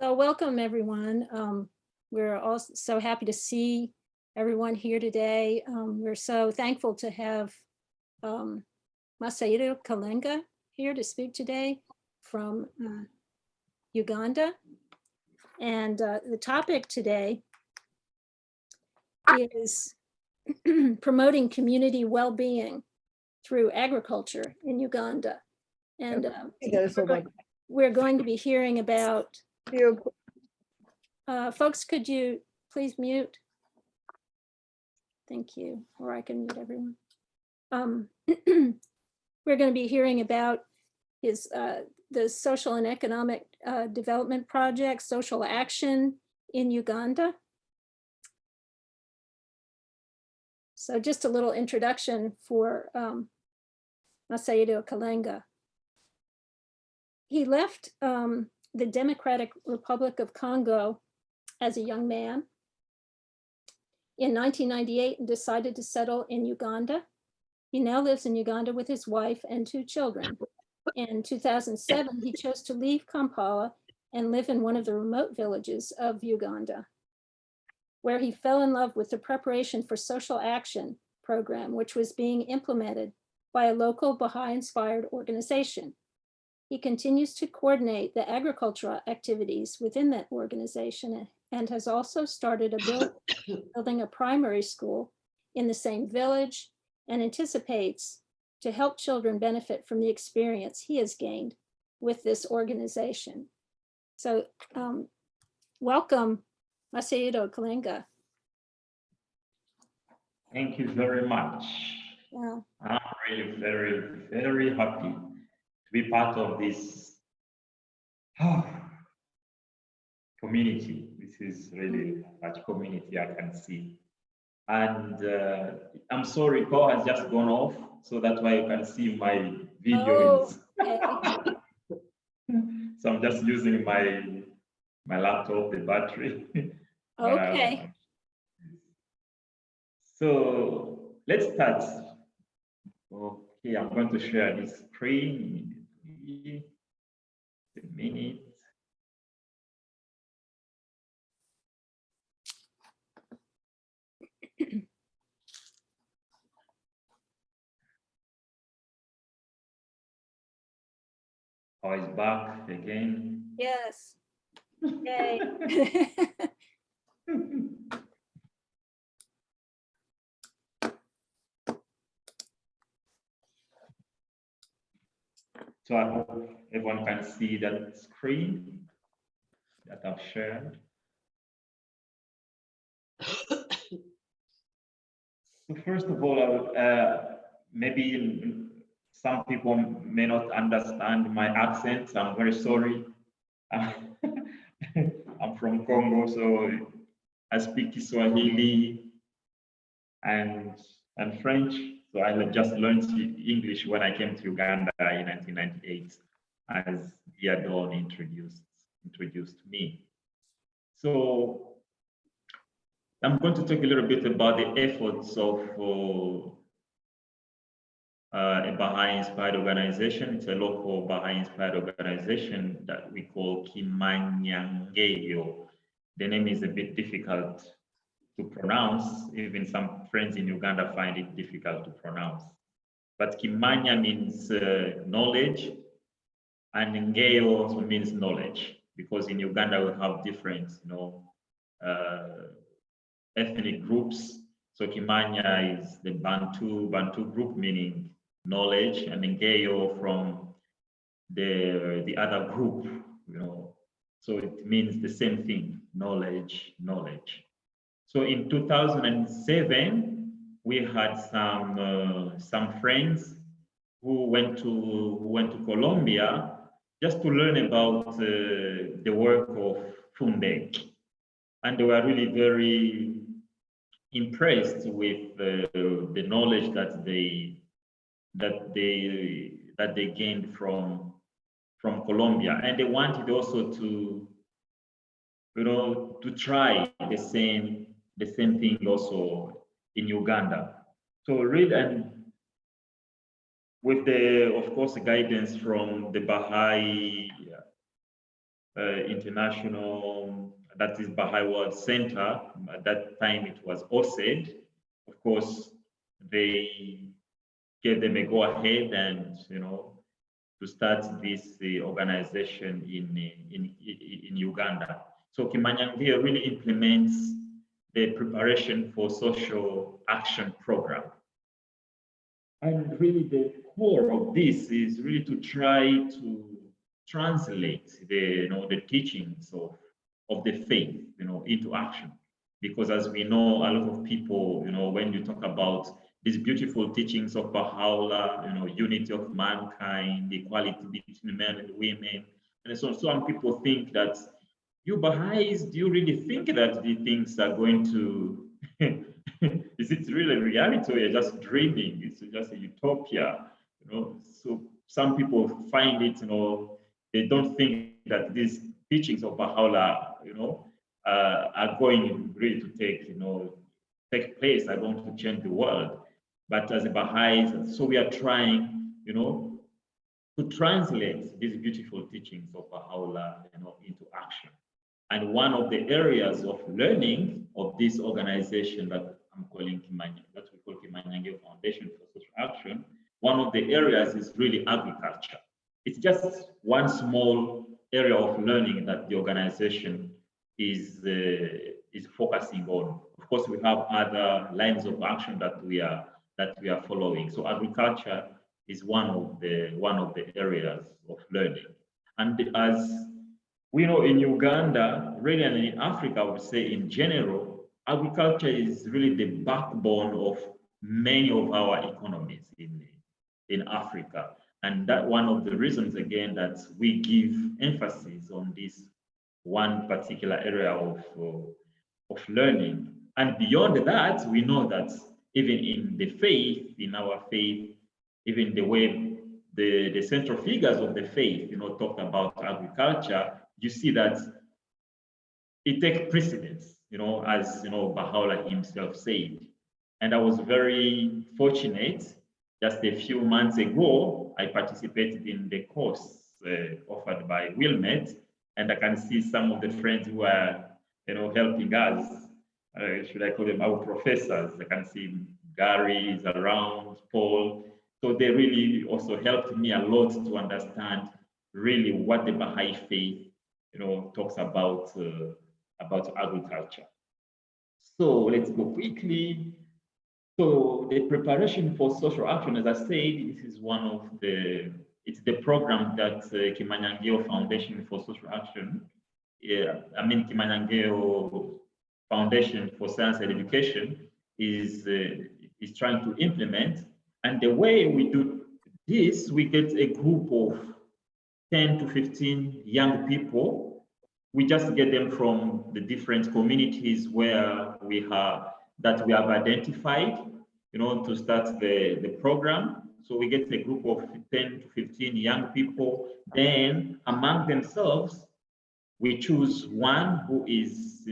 So welcome, everyone. We're all so happy to see everyone here today. We're so thankful to have Masaidio Kalenga here to speak today from Uganda. And the topic today is promoting community well-being through agriculture in Uganda. And we're going to be hearing about folks, could you please mute? Thank you, or I can mute everyone. We're going to be hearing about the social and economic development project, social action in Uganda. So just a little introduction for Masaidio Kalenga. He left the Democratic Republic of Congo as a young man in 1998 and decided to settle in Uganda. He now lives in Uganda with his wife and 2 children. In 2007, he chose to leave Kampala and live in one of the remote villages of Uganda, where he fell in love with the preparation for social action program, which was being implemented by a local Bahá'í-inspired organization. He continues to coordinate the agricultural activities within that organization and has also started building a primary school in the same village and anticipates to help children benefit from the experience he has gained with this organization. So welcome, Masaidio Kalenga. Thank you very much. Yeah. I'm really very, very happy to be part of this community. This is really much community I can see. And I'm sorry, call has just gone off, so that's why you can see my video. Okay. So I'm just using my laptop, the battery. Okay. So let's start. Okay, I'm going to share this screen immediately. A minute. Oh, it's back again. Yes. Yay. So I hope everyone can see that screen that I've shared. So first of all, maybe some people may not understand my accent. I'm very sorry. I'm from Congo, so I speak Kiswahili and French. So I just learned English when I came to Uganda in 1998, as Diadon introduced me. So I'm going to talk a little bit about the efforts of a Baha'i-inspired organization. It's a local Baha'i-inspired organization that we call Kimanyangeyo. The name is a bit difficult to pronounce. Even some friends in Uganda find it difficult to pronounce. But Kimanya means knowledge, and Ngeyo also means knowledge, because in Uganda we have different, ethnic groups. So Kimanya is the Bantu group, meaning knowledge, and Ngeyo from the other group, So it means the same thing, knowledge. So in 2007, we had some friends who went to Colombia just to learn about the work of Fundek, and they were really very impressed with the knowledge that they gained from Colombia, and they wanted also to try the same thing also in Uganda. So read, and with of course, guidance from the Baha'i international, that is Bahá'í World Center. At that time, it was OSED. Of course, they gave them a go ahead and, to start this organization in Uganda. So Kimanyangio really implements the preparation for social action program. And really the core of this is really to try to translate the teachings of the faith, into action. Because as we know, a lot of people, when you talk about these beautiful teachings of Baha'u'llah, unity of mankind, equality between men and women, and so on, some people think that you Baha'is, do you really think that the things are going to, is it really reality or you're just dreaming? It's just a utopia, So some people find it, they don't think that these teachings of Baha'u'llah, are going really to take place, are going to change the world. But as a Baha'is, so we are trying, to translate these beautiful teachings of Baha'u'llah, into action. And one of the areas of learning of this organization that I'm calling that we call Kimanyangio Foundation for Social Action, one of the areas is really agriculture. It's just one small area of learning that the organization is focusing on. Of course, we have other lines of action that we are following. So agriculture is one of the areas of learning. And as we know, in Uganda, really, and in Africa, I would say in general, agriculture is really the backbone of many of our economies in Africa. And that one of the reasons, again, that we give emphasis on this one particular area of learning. And beyond that, we know that even in our faith, even the way the central figures of the faith, talked about agriculture, you see that it takes precedence, as Baha'u'llah himself said. And I was very fortunate. Just a few months ago, I participated in the course offered by Wilmet, and I can see some of the friends who are, helping us. Should I call them our professors? I can see Gary is around, Paul. So they really also helped me a lot to understand really what the Baha'i faith, talks about agriculture. So let's go quickly. So the preparation for social action, as I said, this is it's the program that Kimanyangio Foundation for Social Action, Kimanyangio Foundation for Science and Education is trying to implement. And the way we do this, we get a group of 10 to 15 young people. We just get them from the different communities where we have identified, to start the program. So we get a group of 10 to 15 young people. Then among themselves, we choose one who is,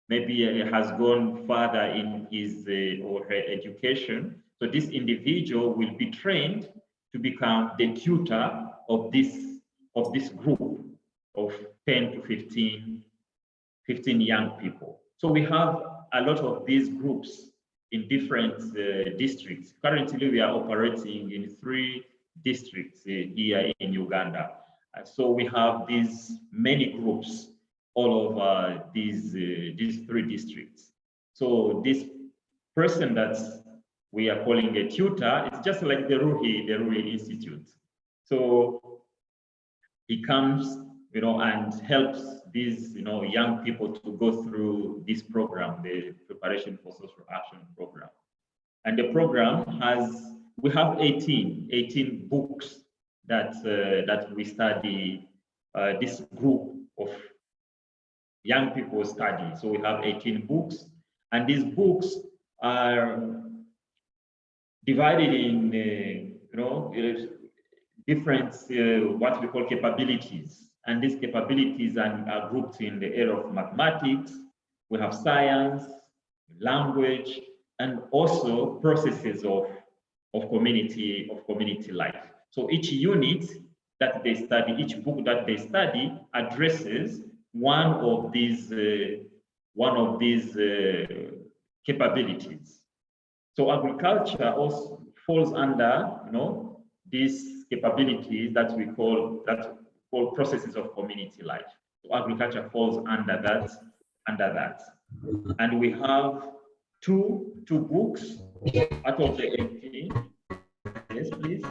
maybe has gone further in his or her education. So this individual will be trained to become the tutor of this group of 10 to 15 young people. So we have a lot of these groups in different districts. Currently, we are operating in 3 districts here in Uganda. So we have these many groups all over these 3 districts. So this person that we are calling a tutor, it's just like the Ruhi Institute. So he comes, and helps these, young people to go through this program, the Preparation for Social Action program. And the program we have 18 books that we study, this group of young people study. So we have 18 books, and these books are divided in, different, what we call capabilities. And these capabilities are grouped in the area of mathematics. We have science, language, and also processes of community life. So each unit that they study, each book that they study addresses one of these capabilities. So agriculture also falls under, these capabilities that we call processes of community life. So agriculture falls under that. And we have two books out of the 18. Yes, please.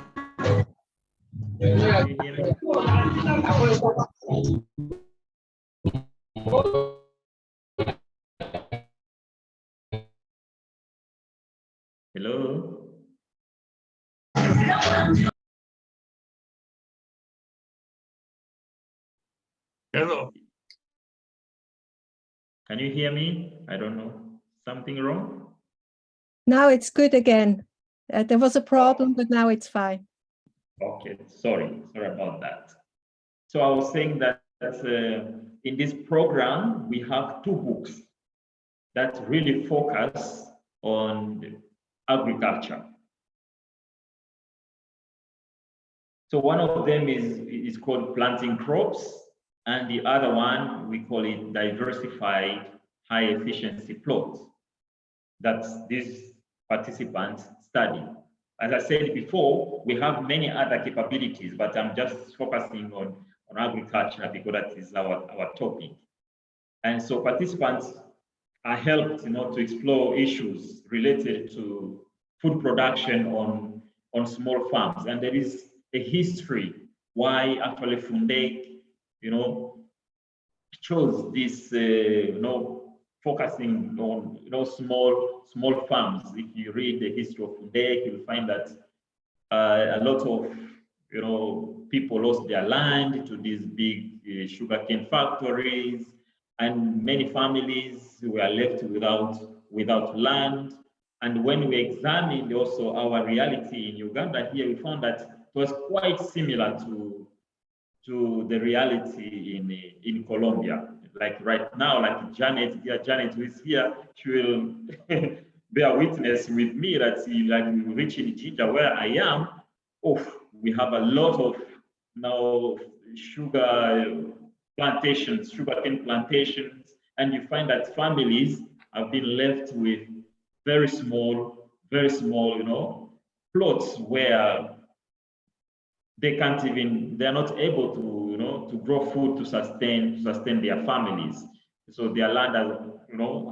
Can you hear me? Hello? Hello. Can you hear me? I don't know. Something wrong? Now it's good again. There was a problem, but now it's fine. Okay, sorry about that. So I was saying that in this program, we have two books that really focus on agriculture. So one of them is called Planting Crops, and the other one, we call it Diversified High Efficiency Plots. That's these participants study. As I said before, we have many other capabilities, but I'm just focusing on agriculture because that is our topic. And so participants are helped, to explore issues related to food production on small farms. And there is a history why actually Fundek, chose this, focusing on, small farms. If you read the history of Fundek, you'll find that a lot of, people lost their land to these big sugarcane factories, and many families were left without land. And when we examined also our reality in Uganda here, we found that it was quite similar to the reality in Colombia. Like right now, like Janet who is here, she will bear witness with me that like we reach in Jinja where I am, we have a lot of now sugarcane plantations, and you find that families have been left with very small, plots where they're not able to grow food to sustain their families. So their land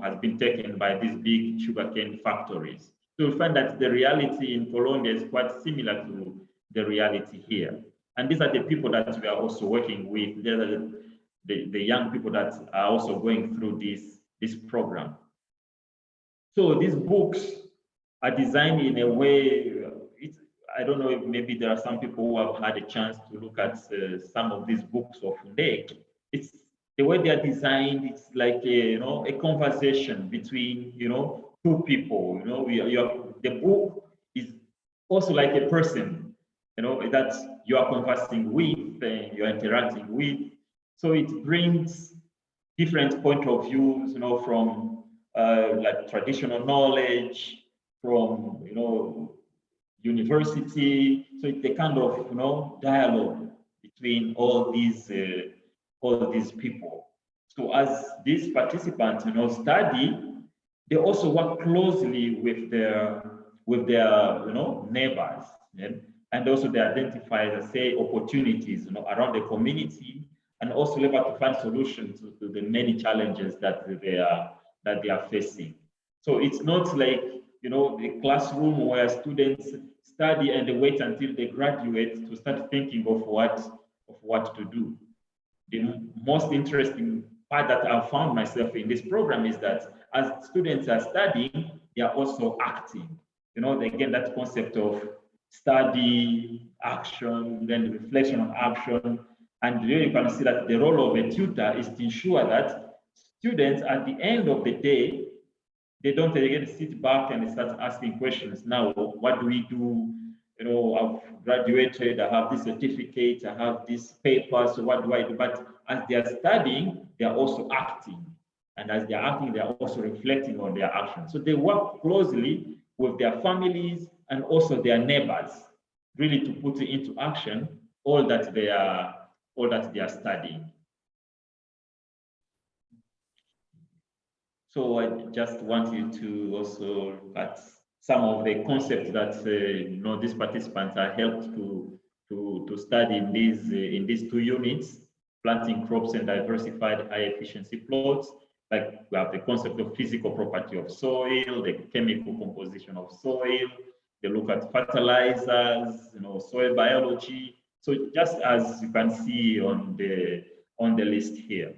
has been taken by these big sugarcane factories. So you'll find that the reality in Colombia is quite similar to the reality here. And these are the people that we are also working with. They're the young people that are also going through this program. So these books are designed in a way, I don't know if maybe there are some people who have had a chance to look at some of these books of Fundek. It's the way they are designed. It's like a conversation between two people. The book is also like a person, that you are conversing with and you're interacting with. So it brings different point of views, from like traditional knowledge, from university. So it's a kind of dialogue between all these people. So as these participants study, they also work closely with their neighbors, and also they identify, say, opportunities around the community, and also able to find solutions to the many challenges that they are facing. So it's not like the classroom where students study and they wait until they graduate to start thinking of what to do. The most interesting part that I've found myself in this program is that as students are studying, they are also acting. Again, that concept of study, action, then reflection on action. And really you can see that the role of a tutor is to ensure that students at the end of the day, they don't again sit back and start asking questions. Now, what do we do? I've graduated, I have this certificate, I have this paper, so what do I do? But as they are studying, they are also acting. And as they are acting, they are also reflecting on their actions. So they work closely with their families and also their neighbors, really to put into action all that they are studying. So I just want you to also look at some of the concepts that these participants are helped to study in these 2 units: planting crops and diversified high efficiency plots. Like we have the concept of physical property of soil, the chemical composition of soil. They look at fertilizers, soil biology. So just as you can see on the list here.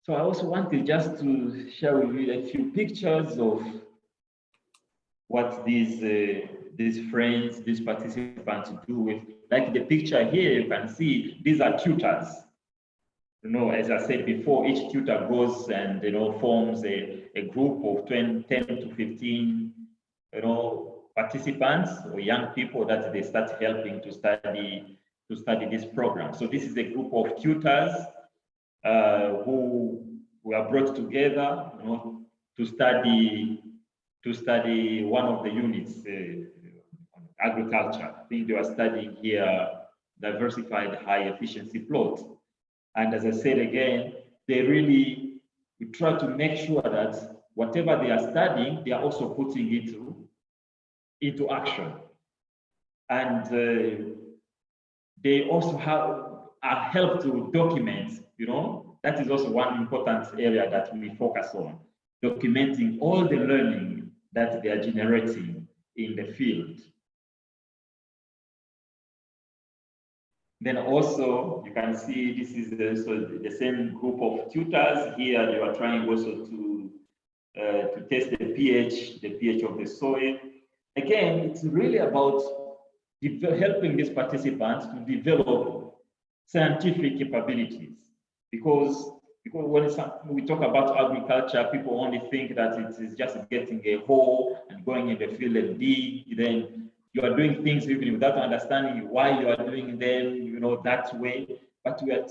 So I also wanted just to share with you a few pictures of what these friends, these participants do with. Like the picture here, you can see these are tutors. As I said before, each tutor goes and forms a group of 10 to 15 participants or young people that they start helping to study this program. So this is a group of tutors who were brought together to study one of the units, agriculture. I think they were studying here diversified high efficiency plots. And as I said again, we try to make sure that whatever they are studying, they are also putting it into action. And they also are helped to document, that is also one important area that we focus on, documenting all the learning that they are generating in the field. Then also, you can see this is the same group of tutors. Here they are trying also to test the pH of the soil. Again, it's really about helping these participants to develop scientific capabilities. Because when we talk about agriculture, people only think that it is just getting a hoe and going in the field and dig. Then you are doing things even without understanding why you are doing them, that way. But we are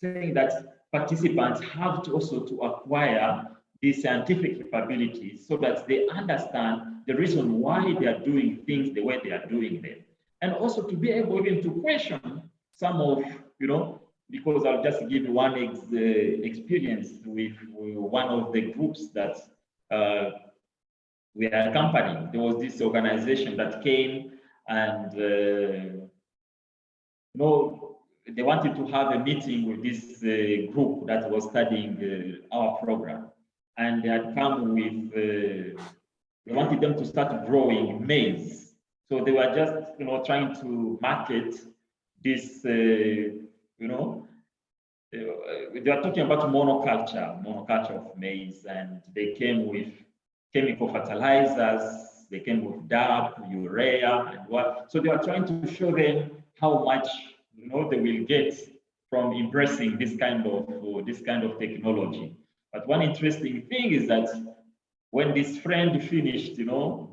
saying that participants have to also to acquire these scientific capabilities so that they understand the reason why they are doing things the way they are doing them. And also to be able even to question some of, because I'll just give one experience with one of the groups that we are accompanying. There was this organization that came and they wanted to have a meeting with this group that was studying our program. And they had come with, they wanted them to start growing maize. So they were just, trying to market this, they are talking about monoculture of maize, and they came with chemical fertilizers, they came with DAP, urea, and what. So they are trying to show them how much they will get from embracing this kind of technology. But one interesting thing is that when this friend finished,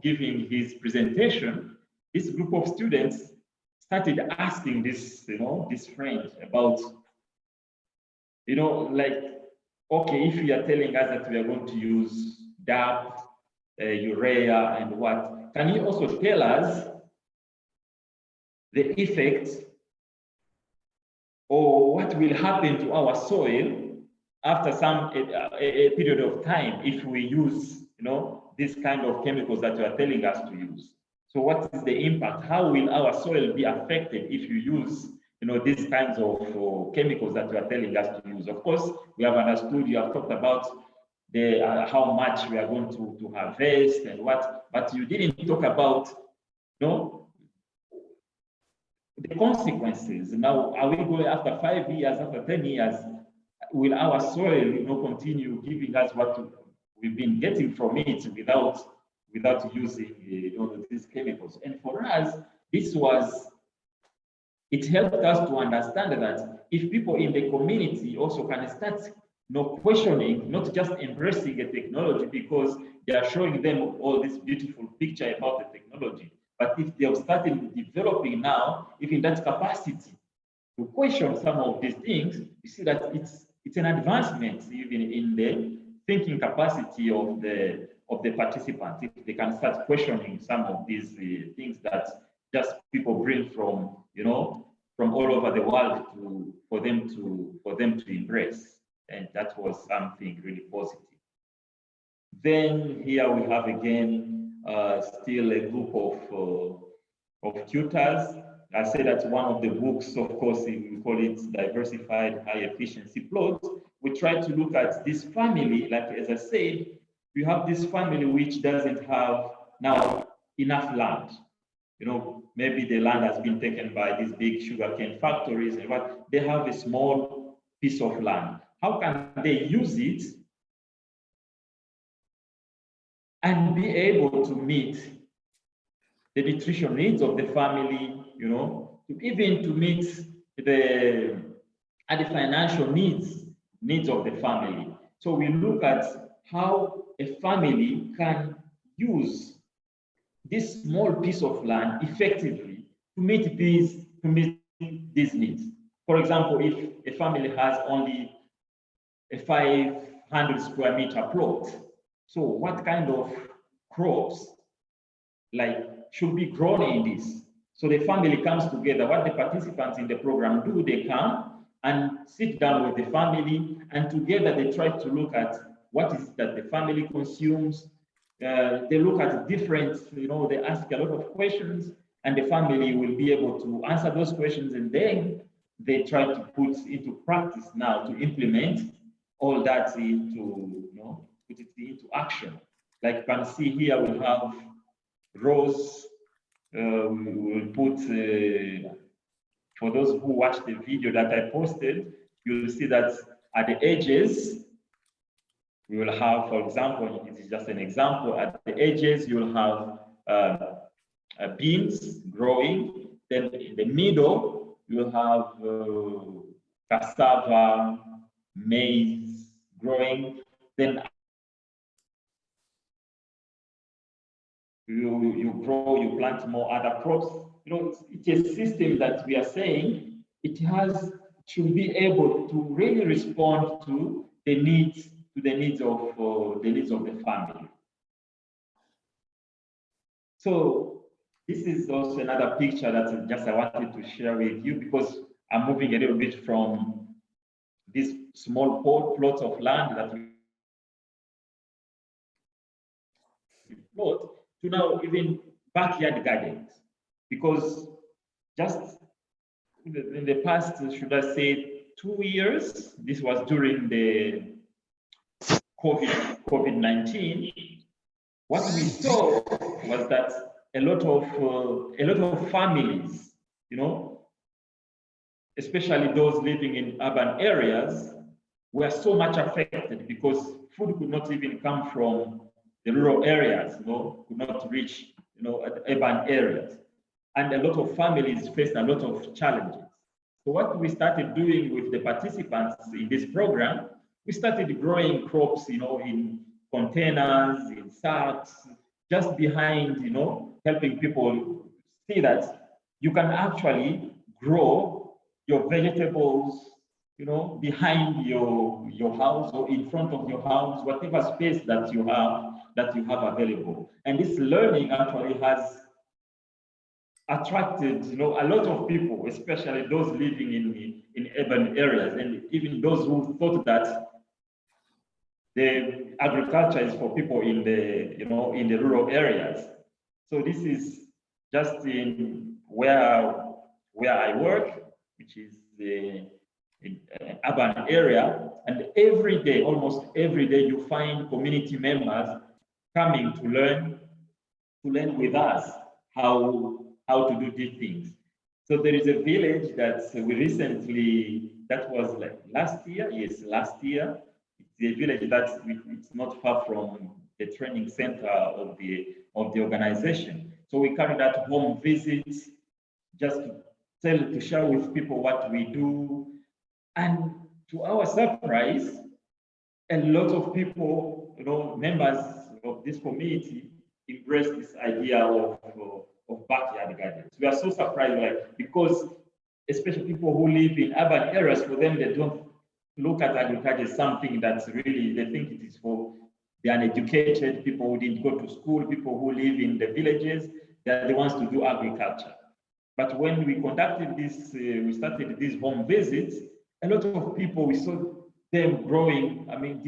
giving his presentation, this group of students started asking this, this friend about, like, okay, if you are telling us that we are going to use DAP, urea, and what, can you also tell us the effects or what will happen to our soil after a period of time if we use, this kind of chemicals that you are telling us to use? So what is the impact? How will our soil be affected if you use, these kinds of chemicals that you are telling us to use? Of course, we have understood, you have talked about how much we are going to harvest and what, but you didn't talk about, the consequences. Now, are we going after 5 years, after 10 years, will our soil, continue giving us what we've been getting from it without using these chemicals? And for us, it helped us to understand that if people in the community also can start questioning, not just embracing a technology because they are showing them all this beautiful picture about the technology, but if they have started developing now, even that capacity to question some of these things, you see that it's an advancement even in the thinking capacity of the participants. If they can start questioning some of these things that just people bring from, from all over the world for them to embrace. And that was something really positive. Then here we have again still a group of tutors. I say that's one of the books, of course, we call it Diversified High Efficiency Plot. We try to look at this family, like as I said, you have this family which doesn't have now enough land. Maybe the land has been taken by these big sugarcane factories, but they have a small piece of land. How can they use it and be able to meet the nutrition needs of the family, even to meet the financial needs of the family. So we look at how a family can use this small piece of land effectively to meet these needs. For example, if a family has only a 500 square meter plot, so what kind of crops should be grown in this? So the family comes together. What the participants in the program do, they come and sit down with the family, and together they try to look at what is it that the family consumes. They look at different, they ask a lot of questions, and the family will be able to answer those questions, and then they try to put into practice now to implement all that into, put it into action. Like you can see here, we have rows. We will put, for those who watched the video that I posted, you'll see that at the edges, we will have, for example, it is just an example, at the edges, you'll have beans growing. Then in the middle, you'll have cassava, maize growing. Then you plant more other crops. It's a system that we are saying it should be able to really respond to the needs of the family. So this is also another picture that I wanted to share with you, because I'm moving a little bit from this small plots of land that we plot to now even backyard gardens, because just in the past, should I say 2 years, this was during the COVID-19, what we saw was that a lot of families, especially those living in urban areas, were so much affected because food could not even come from the rural areas, could not reach, urban areas. And a lot of families faced a lot of challenges. So what we started doing with the participants in this program, we started growing crops, in containers, in sacks, just behind, helping people see that you can actually grow your vegetables, behind your house or in front of your house, whatever space that you have available. And this learning actually has attracted, a lot of people, especially those living in urban areas, and even those who thought that the agriculture is for people in the rural areas. So this is just in where I work, which is in an urban area, and every day, almost every day, you find community members coming to learn with us how to do these things. So there is a village that we recently, that was like last year. It's a village that it's not far from the training center of the organization. So we carried out home visits just to share with people what we do. And to our surprise, a lot of people, members of this community, embrace this idea of backyard gardens. We are so surprised, because especially people who live in urban areas, for them, they don't look at agriculture as something that's really, they think it is for the uneducated, people who didn't go to school, people who live in the villages, they're the ones to do agriculture. But when we conducted this, we started these home visits, a lot of people, we saw them growing, I mean,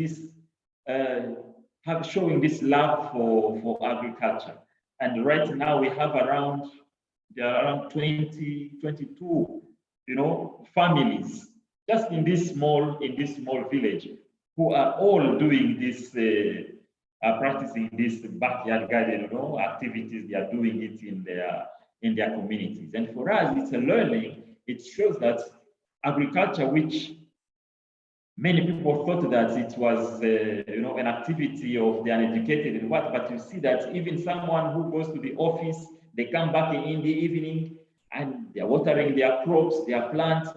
showing this love for agriculture. And right now we have there are around 22, families just in this small village who are all doing this, practicing this backyard garden, activities. They are doing it in their communities. And for us, it's a learning. It shows that agriculture, which many people thought that it was, an activity of the uneducated and what, but you see that even someone who goes to the office, they come back in the evening and they're watering their crops, their plants.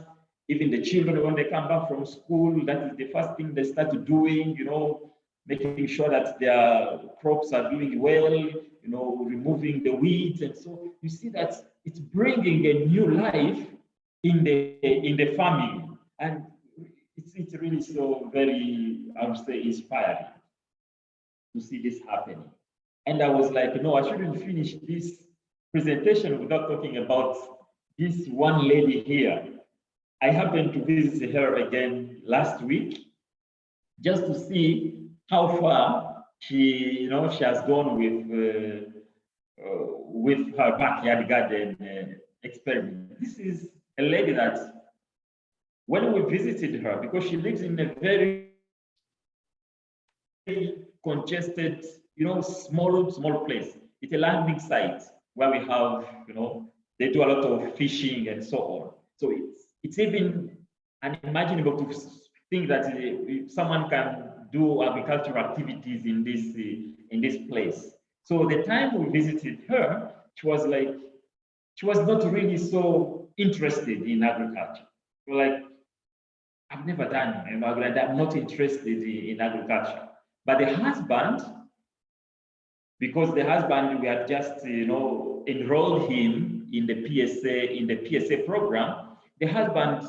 Even the children, when they come back from school, that is the first thing they start doing, making sure that their crops are doing well, removing the weeds. And so you see that it's bringing a new life in the family. And it's really so very, I would say, inspiring to see this happening. And I was like, no, I shouldn't finish this presentation without talking about this one lady here. I happened to visit her again last week just to see how far she has gone with her backyard garden experiment. This is a lady that when we visited her, because she lives in a very congested, small place. It's a landing site where we have, they do a lot of fishing and so on. So it's even unimaginable to think that someone can do agricultural activities in this place. So the time we visited her, she was not really so interested in agriculture. Like, I've never done agriculture. I'm not interested in agriculture. But the husband, because the husband, we had just enrolled him in the PSA program. The husband,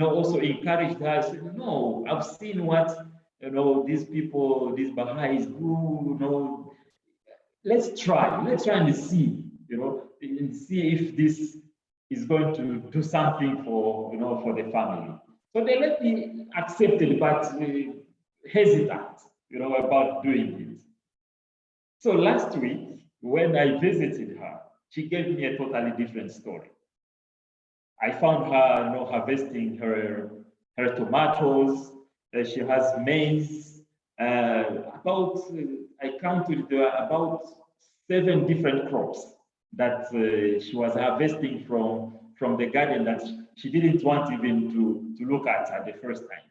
also encouraged her. Said, "No, I've seen what these people, these Bahá'ís do. Let's try and see, and see if this is going to do something for the family." So they let me accept it, but hesitant, about doing it. So last week, when I visited her, she gave me a totally different story. I found her, harvesting her tomatoes. She has maize. I counted about 7 different crops that she was harvesting from the garden that she didn't want even to look at the first time.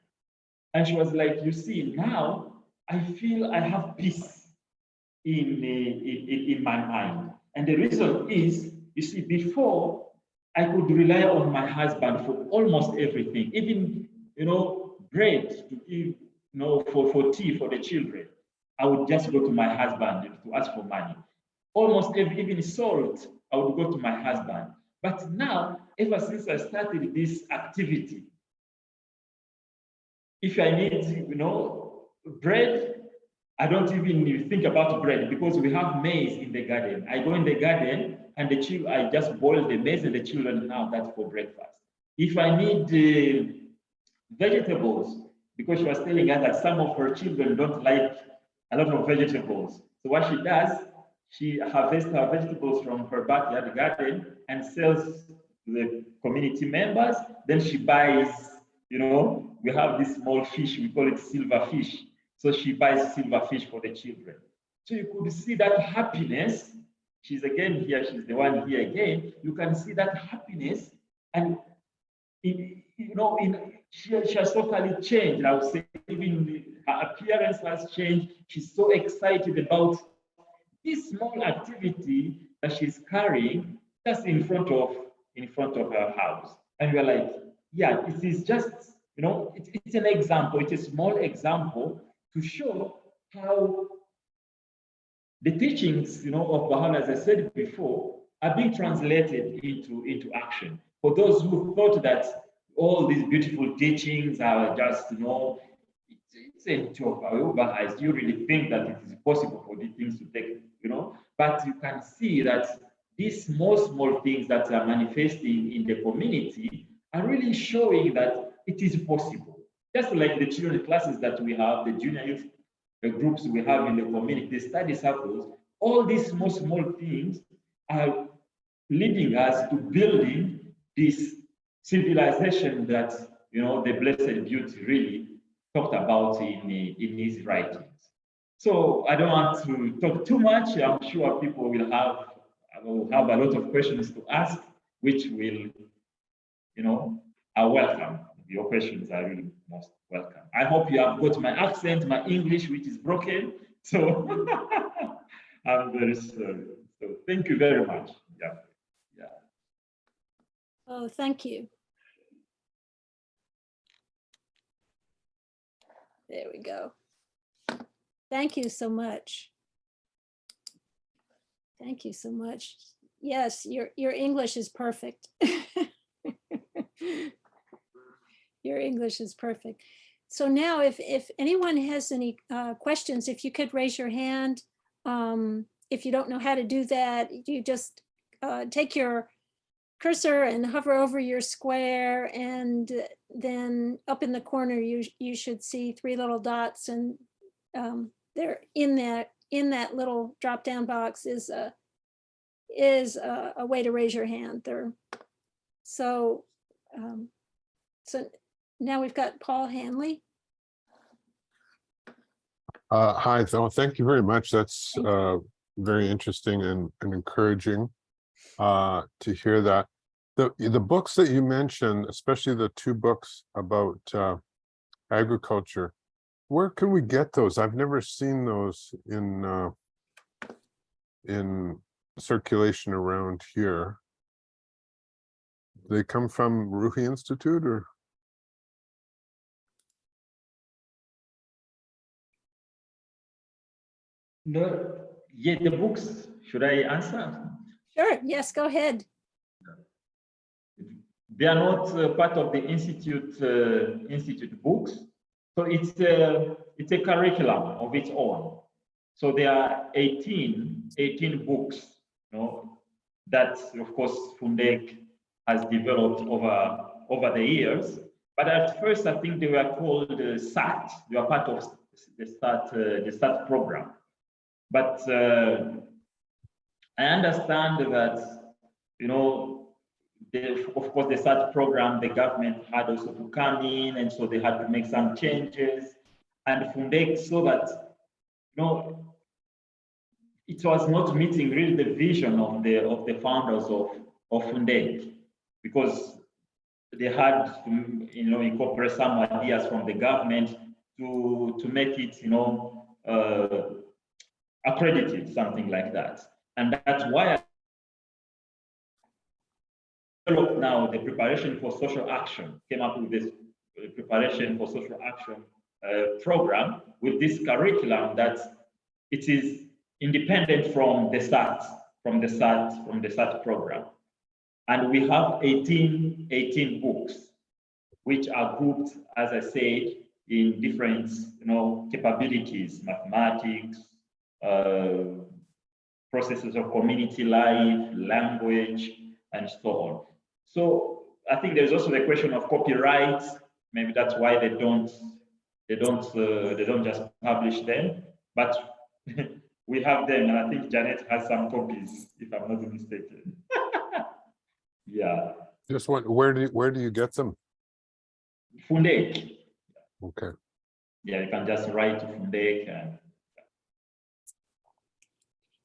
And she was like, "You see, now I feel I have peace in my mind." And the reason is, you see, before I could rely on my husband for almost everything, even bread to give, for tea for the children. I would just go to my husband to ask for money. Almost even salt, I would go to my husband. But now, ever since I started this activity, if I need, bread, I don't even think about bread because we have maize in the garden. I go in the garden and I just boil the maize and the children have that for breakfast. If I need vegetables, because she was telling us that some of her children don't like a lot of vegetables. So what she does, she harvests her vegetables from her backyard garden and sells to the community members. Then she buys, we have this small fish, we call it silver fish. So she buys silver fish for the children. So you could see that happiness. She's again here, she's the one here again. You can see that happiness, and she has totally changed. I would say even her appearance has changed. She's so excited about this small activity that she's carrying just in front of her house. And we're like, yeah, it is just, it's an example, it's a small example to show how the teachings, of Bahá'í, as I said before, are being translated into action. For those who thought that all these beautiful teachings are just, it's a joke. Bahá'ís, you really think that it is possible for these things to take, but you can see that these small things that are manifesting in the community are really showing that it is possible. Just like the children classes that we have, the junior youth groups we have in the community, the study circles, all these small things are leading us to building this civilization that, the Blessed Beauty really talked about in his writings. So I don't want to talk too much. I'm sure people will have a lot of questions to ask, which will, are welcome. Your questions are really most welcome. I hope you have got my accent, my English, which is broken. So I'm very sorry. So thank you very much. Yeah. Oh, thank you. There we go. Thank you so much. Thank you so much. Yes, your English is perfect. Your English is perfect. So now if anyone has any questions, if you could raise your hand. If you don't know how to do that, you just take your cursor and hover over your square, and then up in the corner you should see 3 little dots, and they're in that little drop down box is a way to raise your hand there. So now we've got Paul Hanley. Hi, thank you very much. That's very interesting and encouraging to hear that. The books that you mentioned, especially the 2 books about agriculture, where can we get those? I've never seen those in circulation around here. They come from Ruhi Institute, or? No, yeah, the books, should I answer? Sure, yes, go ahead. They are not part of the institute books. So it's a curriculum of its own. So there are 18 books, that of course Fundek has developed over the years. But at first, I think they were called SAT. They were part of the SAT program. But I understand that, of course, the SAT program, the government had also to come in, and so they had to make some changes. And Fundek saw that, it was not meeting really the vision of the founders of Fundek, because they had to, incorporate some ideas from the government to make it, accredited, something like that. And that's why I developed now the preparation for social action, came up with this preparation for social action program with this curriculum that it is independent from the SAT program. And we have 18 books, which are grouped, as I said, in different capabilities, mathematics, processes of community life, language, and so on. So I think there's also the question of copyright. Maybe that's why they don't just publish them, but we have them, and I think Janet has some copies, if I'm not mistaken. Yeah. Just where do you get them? Fundek. Okay. Yeah, you can just write to Fundek. And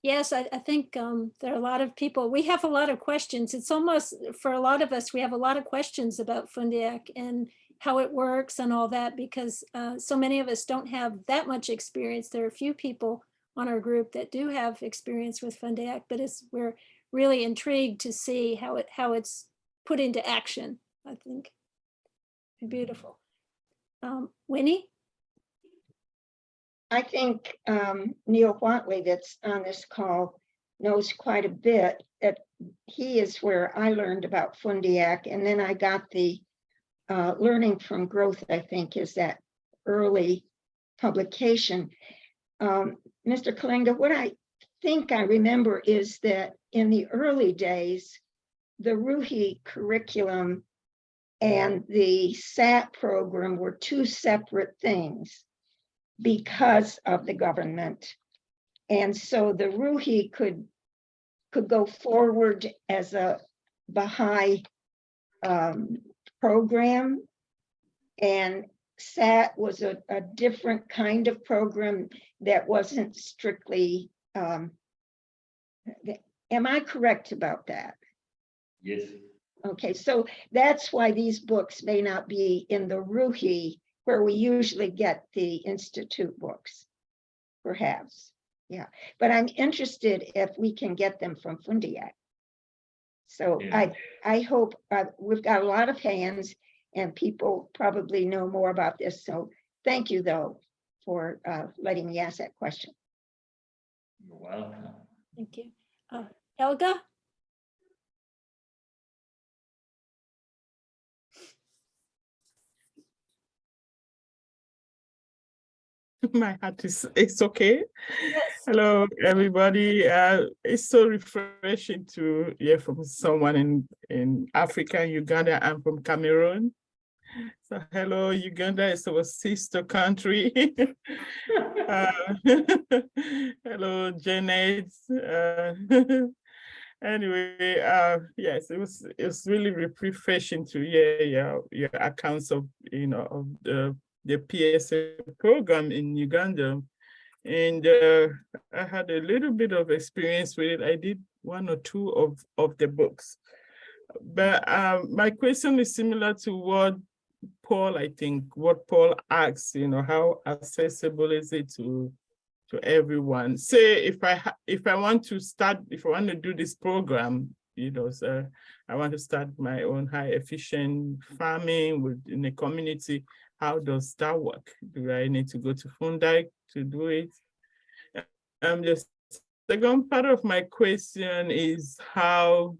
Yes, I think there are a lot of people. We have a lot of questions. It's almost, for a lot of us, we have a lot of questions about Fundiak and how it works and all that, because so many of us don't have that much experience. There are a few people on our group that do have experience with Fundiak, but we're really intrigued to see how it's put into action, I think. Beautiful. Winnie? I think Neil Watley, that's on this call, knows quite a bit. That he is where I learned about Fundiak, and then I got the learning from growth, I think, is that early publication. Mr. Kalenga, what I think I remember is that in the early days, the Ruhi curriculum and the SAT program were two separate things because of the government. And so the Ruhi could go forward as a Baha'i program, and SAT was a different kind of program that wasn't strictly, am I correct about that? Yes. Okay, so that's why these books may not be in the Ruhi where we usually get the Institute books, perhaps. Yeah, but I'm interested if we can get them from Fundiak. So Yeah. I hope we've got a lot of hands and people probably know more about this. So thank you though for letting me ask that question. You're welcome. Thank you. Helga? My heart is, it's okay. Yes. Hello, everybody. It's so refreshing to hear from someone in Africa, Uganda. I'm from Cameroon. So hello, Uganda is our sister country. Hello, Janet. Anyway, yes, it was really refreshing to hear your accounts of of the PSA program in Uganda. And I had a little bit of experience with it. I did one or two of the books. But my question is similar to what Paul asks, how accessible is it to everyone? Say if I want to do this program, so I want to start my own high efficient farming within a community. How does that work? Do I need to go to Fundiak to do it? The second part of my question is how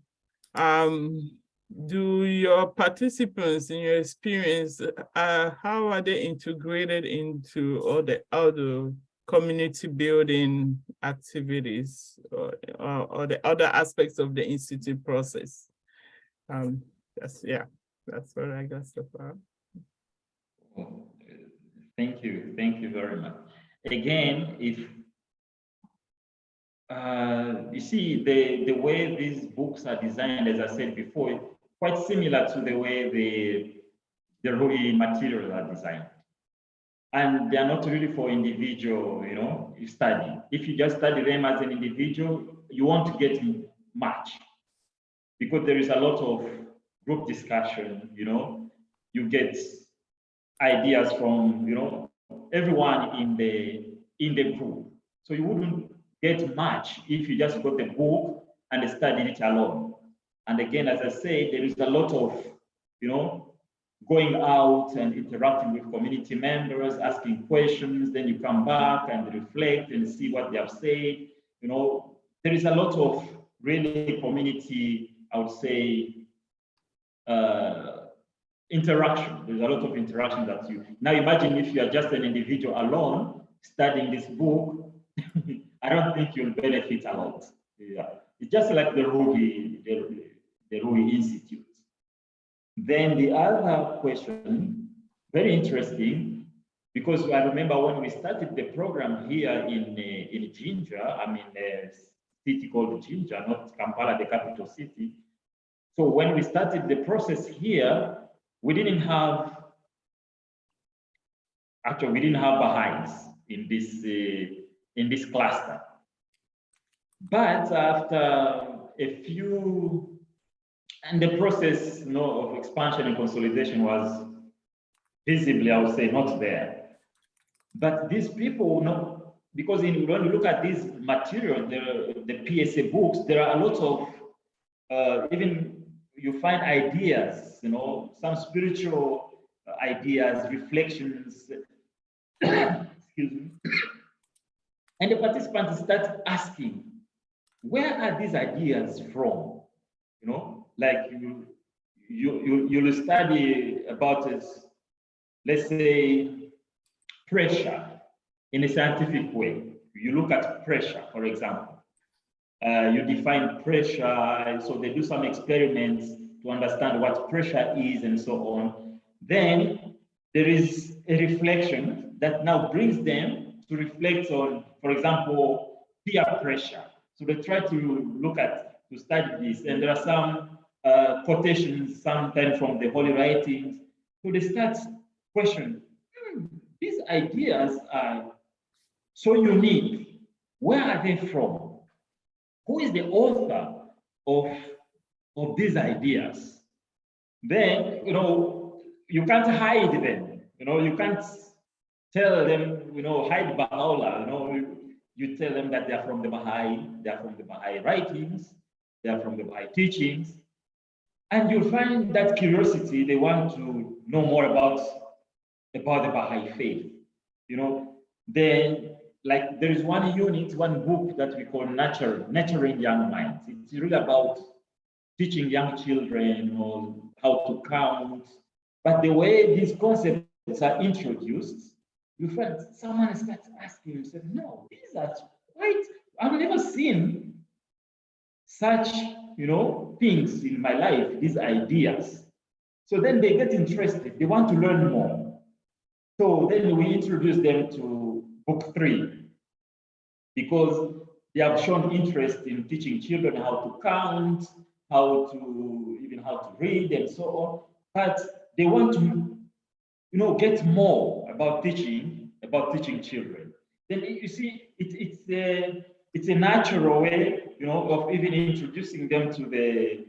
do your participants in your experience, how are they integrated into all the other community building activities or the other aspects of the institute process? That's what I got so far. Thank you very much. Again, if you see the way these books are designed, as I said before, quite similar to the way the Ruhi materials are designed. And they are not really for individual, study. If you just study them as an individual, you won't get much because there is a lot of group discussion, you get ideas from, everyone in the group. So you wouldn't get much if you just got the book and studied it alone. And again, as I say, there is a lot of, going out and interacting with community members, asking questions, then you come back and reflect and see what they have said. There is a lot of really community, I would say, interaction. There's a lot of interaction that now imagine if you are just an individual alone studying this book, I don't think you'll benefit a lot. Yeah. It's just like the Ruhi Institute. Then the other question, very interesting, because I remember when we started the program here in Jinja, a city called Jinja, not Kampala, the capital city. So when we started the process here, we didn't have Bahá'ís in this cluster. But after a few, and the process of expansion and consolidation was visibly, I would say, not there. But these people, because when you look at these materials, the PSA books, there are a lot of, even you find ideas, some spiritual ideas, reflections, excuse me. And the participants start asking, where are these ideas from? Like you'll study about it, let's say pressure, in a scientific way. You look at pressure, for example. You define pressure, so they do some experiments to understand what pressure is and so on. Then there is a reflection that now brings them to reflect on, for example, peer pressure. So they try to study this, and there are some quotations sometimes from the Holy Writings. So they start questioning, these ideas are so unique. Where are they from? Who is the author of these ideas? Then, you can't hide them. You can't tell them, hide Baha'u'llah. You tell them that they are from the Baha'i, they are from the Baha'i writings, they are from the Baha'i teachings. And you'll find that curiosity, they want to know more about the Baha'i faith. Then, like, there is one unit, one book that we call Nurturing Young Minds. It's really about teaching young children how to count. But the way these concepts are introduced, you find someone starts asking, said, no, these are quite, I've never seen such, things in my life, these ideas. So then they get interested, they want to learn more. So then we introduce them to book 3, because they have shown interest in teaching children how to count, how to read and so on. But they want to, get more about teaching children. Then you see, it's a natural way, of even introducing them to the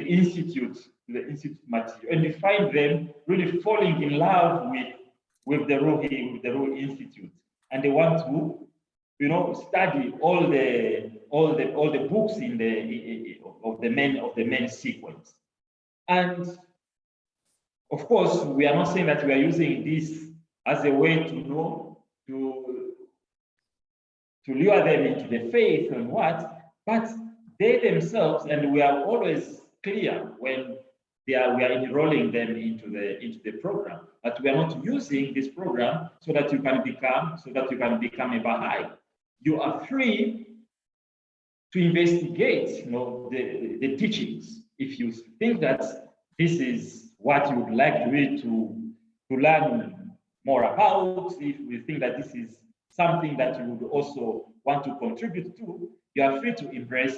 institute material, and you find them really falling in love with the Ruhi Institute, and they want to, study all the books of the main sequence. And of course, we are not saying that we are using this as a way to lure them into the faith and what, but they themselves, and we are always clear when we are enrolling them into the program, but we are not using this program so that you can become a Baha'i. You are free to investigate, the teachings. If you think that this is what you would like really to learn more about, if you think that this is something that you would also want to contribute to, you are free to embrace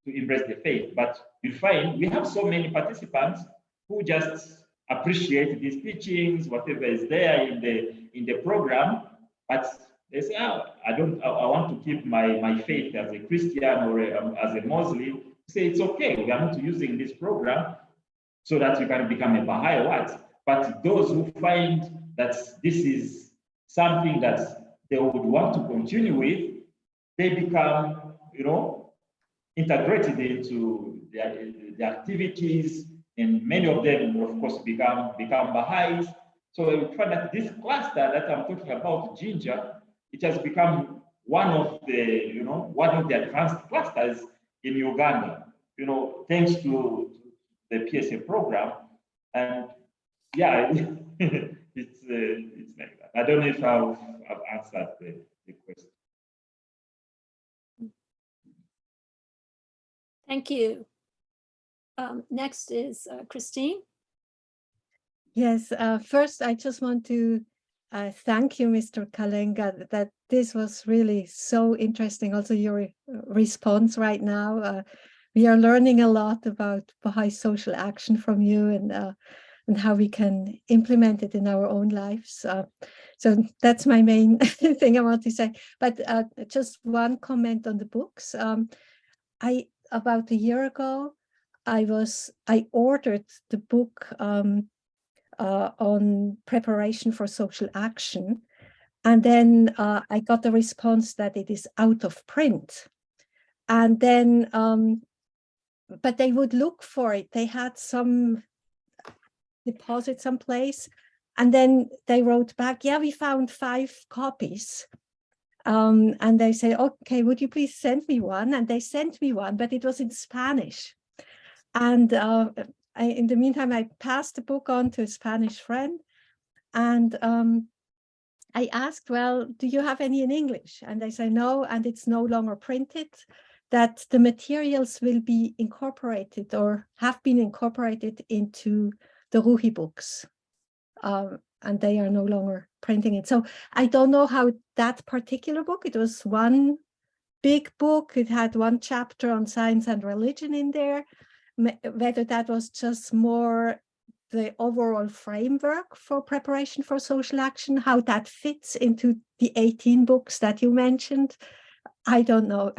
the faith. But you find we have so many participants who just appreciate these teachings, whatever is there in the program, but they say, I want to keep my faith as a Christian or as a Muslim. Say it's okay, we are not using this program so that you can become a Baha'i what. But those who find that this is something that they would want to continue with, they become, integrated into the activities, and many of them, of course, become Baha'is. So you find that this cluster that I'm talking about, Ginger, it has become one of the advanced clusters in Uganda, thanks to the PSA program. And yeah, it's like that. I don't know if I've answered the question. Thank you. Next is Christine. Yes, first I just want to thank you, Mr. Kalenga, that this was really so interesting. Also your response right now. We are learning a lot about Baha'i social action from you, and how we can implement it in our own lives. So that's my main thing I want to say. But just one comment on the books. About a year ago, I ordered the book on preparation for social action, and then I got the response that it is out of print. And then, but they would look for it. They had some deposit someplace, and then they wrote back, yeah, we found 5 copies. And they say, okay, would you please send me one? And they sent me one, but it was in Spanish. And in the meantime, I passed the book on to a Spanish friend, and I asked, well, do you have any in English? And they say no, and it's no longer printed, that the materials will be incorporated or have been incorporated into the Ruhi books. And they are no longer printing it. So I don't know how that particular book, it was one big book, it had one chapter on science and religion in there, whether that was just more the overall framework for preparation for social action, how that fits into the 18 books that you mentioned, I don't know.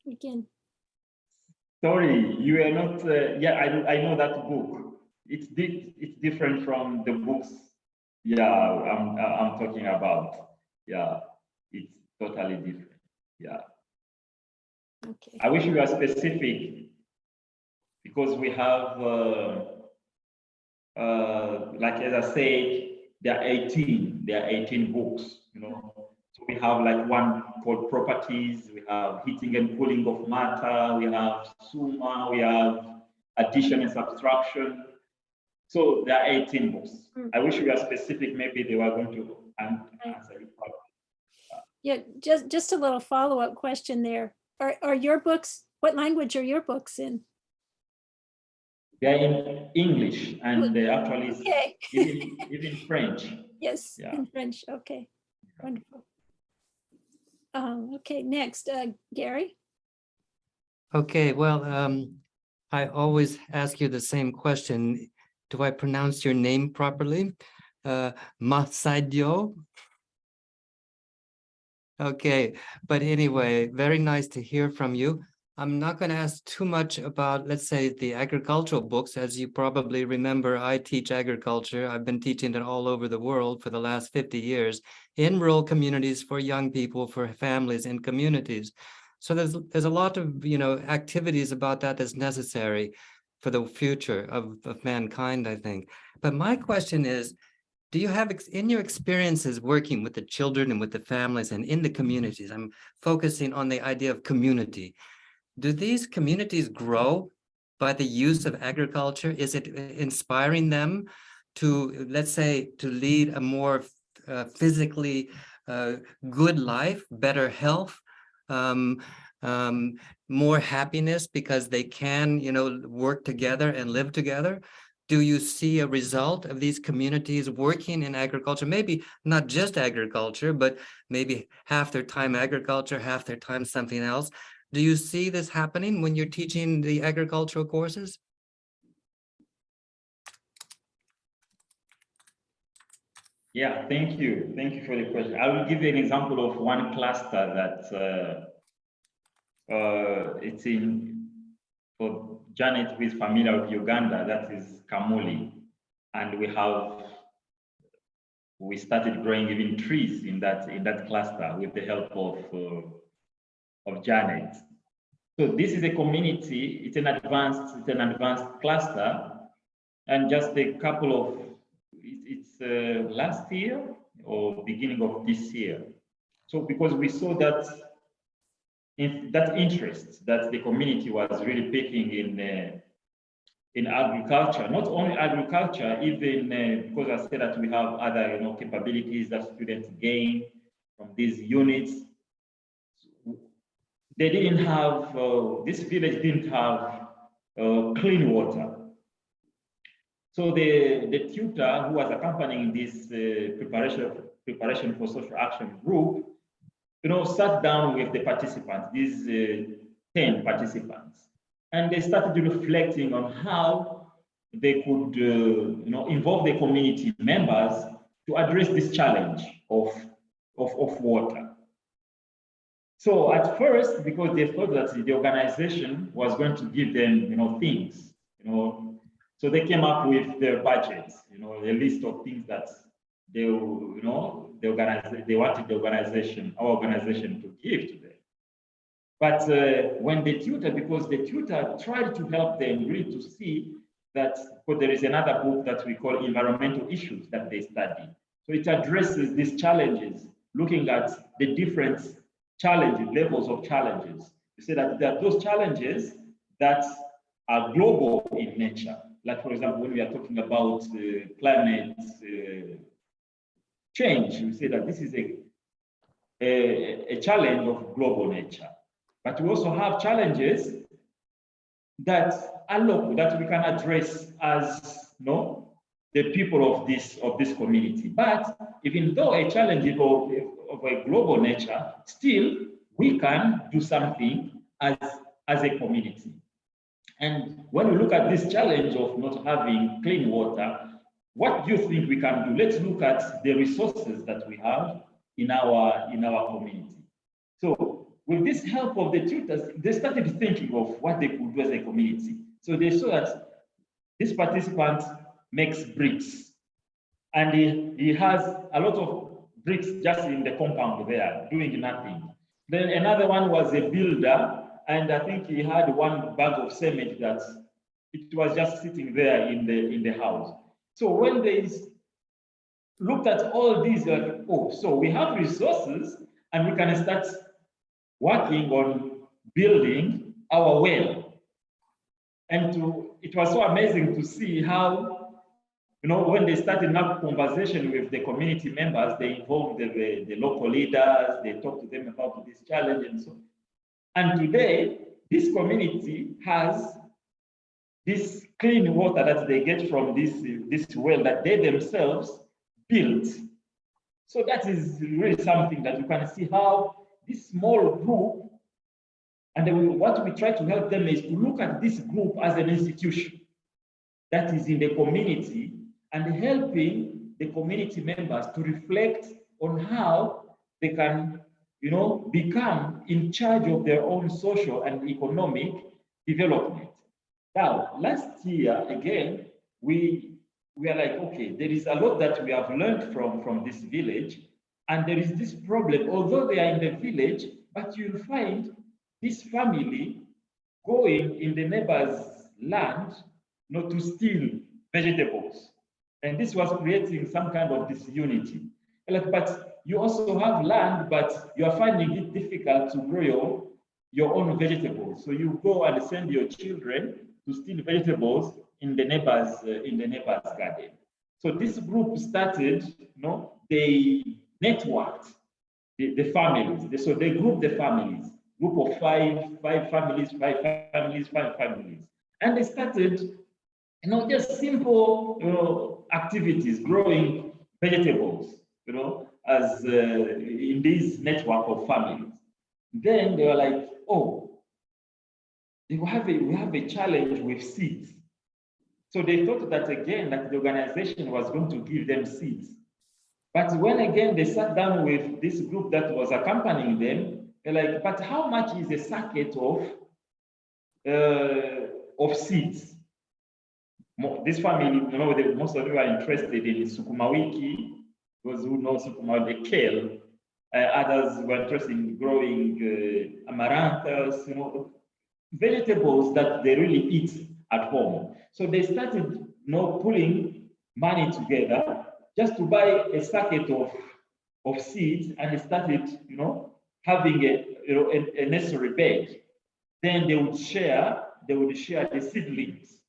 Again, Sorry, you are not. Yeah, I know that book. It's different from the books. Yeah, I'm talking about. Yeah, it's totally different. Yeah, okay. I wish we were specific because we have, like as I said, there are 18. There are 18 books. You know, so we have like one called properties. We have heating and cooling of matter. We have summa. We have addition and subtraction. So there are 18 books. I wish we were specific. Maybe they were going to answer you. Yeah, just a little follow-up question there. Are your books, what language are your books in? They are in English and actually Okay. even French. Yes, Yeah. in French. Okay, wonderful. Okay, next, Gary. Okay, well, I always ask you the same question. Do I pronounce your name properly? Masaidio? Okay, but anyway, very nice to hear from you. I'm not going to ask too much about, let's say, the agricultural books. As you probably remember, I teach agriculture. I've been teaching it all over the world for the last 50 years in rural communities for young people, for families and communities. So there's a lot of, activities about that that's necessary for the future of mankind, I think. But my question is, do you have, in your experiences working with the children and with the families and in the communities, I'm focusing on the idea of community. Do these communities grow by the use of agriculture? Is it inspiring them to, let's say, to lead a more physically good life, better health, more happiness because they can, work together and live together? Do you see a result of these communities working in agriculture? Maybe not just agriculture, but maybe half their time agriculture, half their time something else. Do you see this happening when you're teaching the agricultural courses? Yeah, thank you. Thank you for the question. I will give you an example of one cluster that it's in, for Janet, who is familiar with Uganda, that is Kamuli. And we started growing even trees in that cluster with the help of Janet. So this is a community, it's an advanced cluster. And just a couple of, it's last year or beginning of this year. So because we saw that interest that the community was really picking in agriculture, not only agriculture, even because I said that we have other capabilities that students gain from these units. They didn't have, this village didn't have clean water. So the tutor who was accompanying this preparation for social action group, sat down with the participants, these 10 participants, and they started reflecting on how they could, involve the community members to address this challenge of water. So at first, because they thought that the organization was going to give them, things, so they came up with their budget, a list of things that they, they wanted our organization to give to them. But when the tutor, because the tutor tried to help them really to see that, because there is another book that we call environmental issues that they study. So it addresses these challenges, looking at the different challenges, levels of challenges. You see that there are those challenges that are global in nature. like for example, when we are talking about climate change, we say that this is a challenge of global nature. But we also have challenges that are local, that we can address as the people of this community. But even though a challenge is of a global nature, still we can do something as a community. And when we look at this challenge of not having clean water, what do you think we can do? Let's look at the resources that we have in our community. So with this help of the tutors, they started thinking of what they could do as a community. So they saw that this participant makes bricks, and he has a lot of bricks just in the compound there, doing nothing. Then another one was a builder, and I think he had one bag of cement that it was just sitting there in the house. So when they looked at all these, oh, so we have resources, and we can start working on building our well. And it was so amazing to see how, when they started up conversation with the community members, they involved the local leaders, they talked to them about this challenge and so on. And today, this community has this clean water that they get from this well that they themselves built. So that is really something that you can see how this small group, and then what we try to help them is to look at this group as an institution that is in the community and helping the community members to reflect on how they can, become in charge of their own social and economic development. Now, last year, again, we are like, okay, there is a lot that we have learned from this village, and there is this problem, although they are in the village, but you'll find this family going in the neighbor's land not to steal vegetables. And this was creating some kind of disunity. But you also have land, but you are finding it difficult to grow your own vegetables. So you go and send your children to steal vegetables in the neighbor's garden. So this group started, they networked the families. So they grouped the families, group of five families, and they started, just simple, activities, growing vegetables, as in this network of families. Then they were like, oh, we have a challenge with seeds. So they thought that again, that the organization was going to give them seeds. But when again they sat down with this group that was accompanying them, they're like, but how much is a sacket of seeds? This family, most of you are interested in sukuma wiki. Those who know sukuma, the kale. Others were interested in growing amaranthus, vegetables that they really eat at home. So they started, pulling money together just to buy a sacket of seeds, and they started, having a nursery bed. Then they would share the seedlings.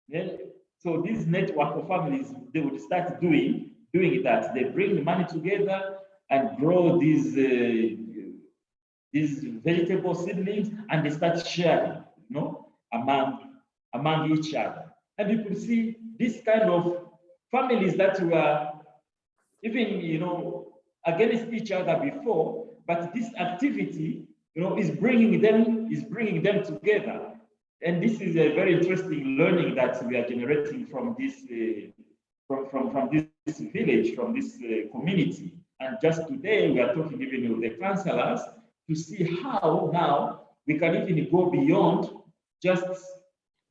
Then, so this network of families, they would start doing that. They bring the money together and grow these vegetable seedlings, and they start sharing, among each other. And you could see this kind of families that were even, against each other before, but this activity, is bringing them together. And this is a very interesting learning that we are generating from this from this village, from this community. And just today, we are talking even with the counselors to see how now we can even go beyond just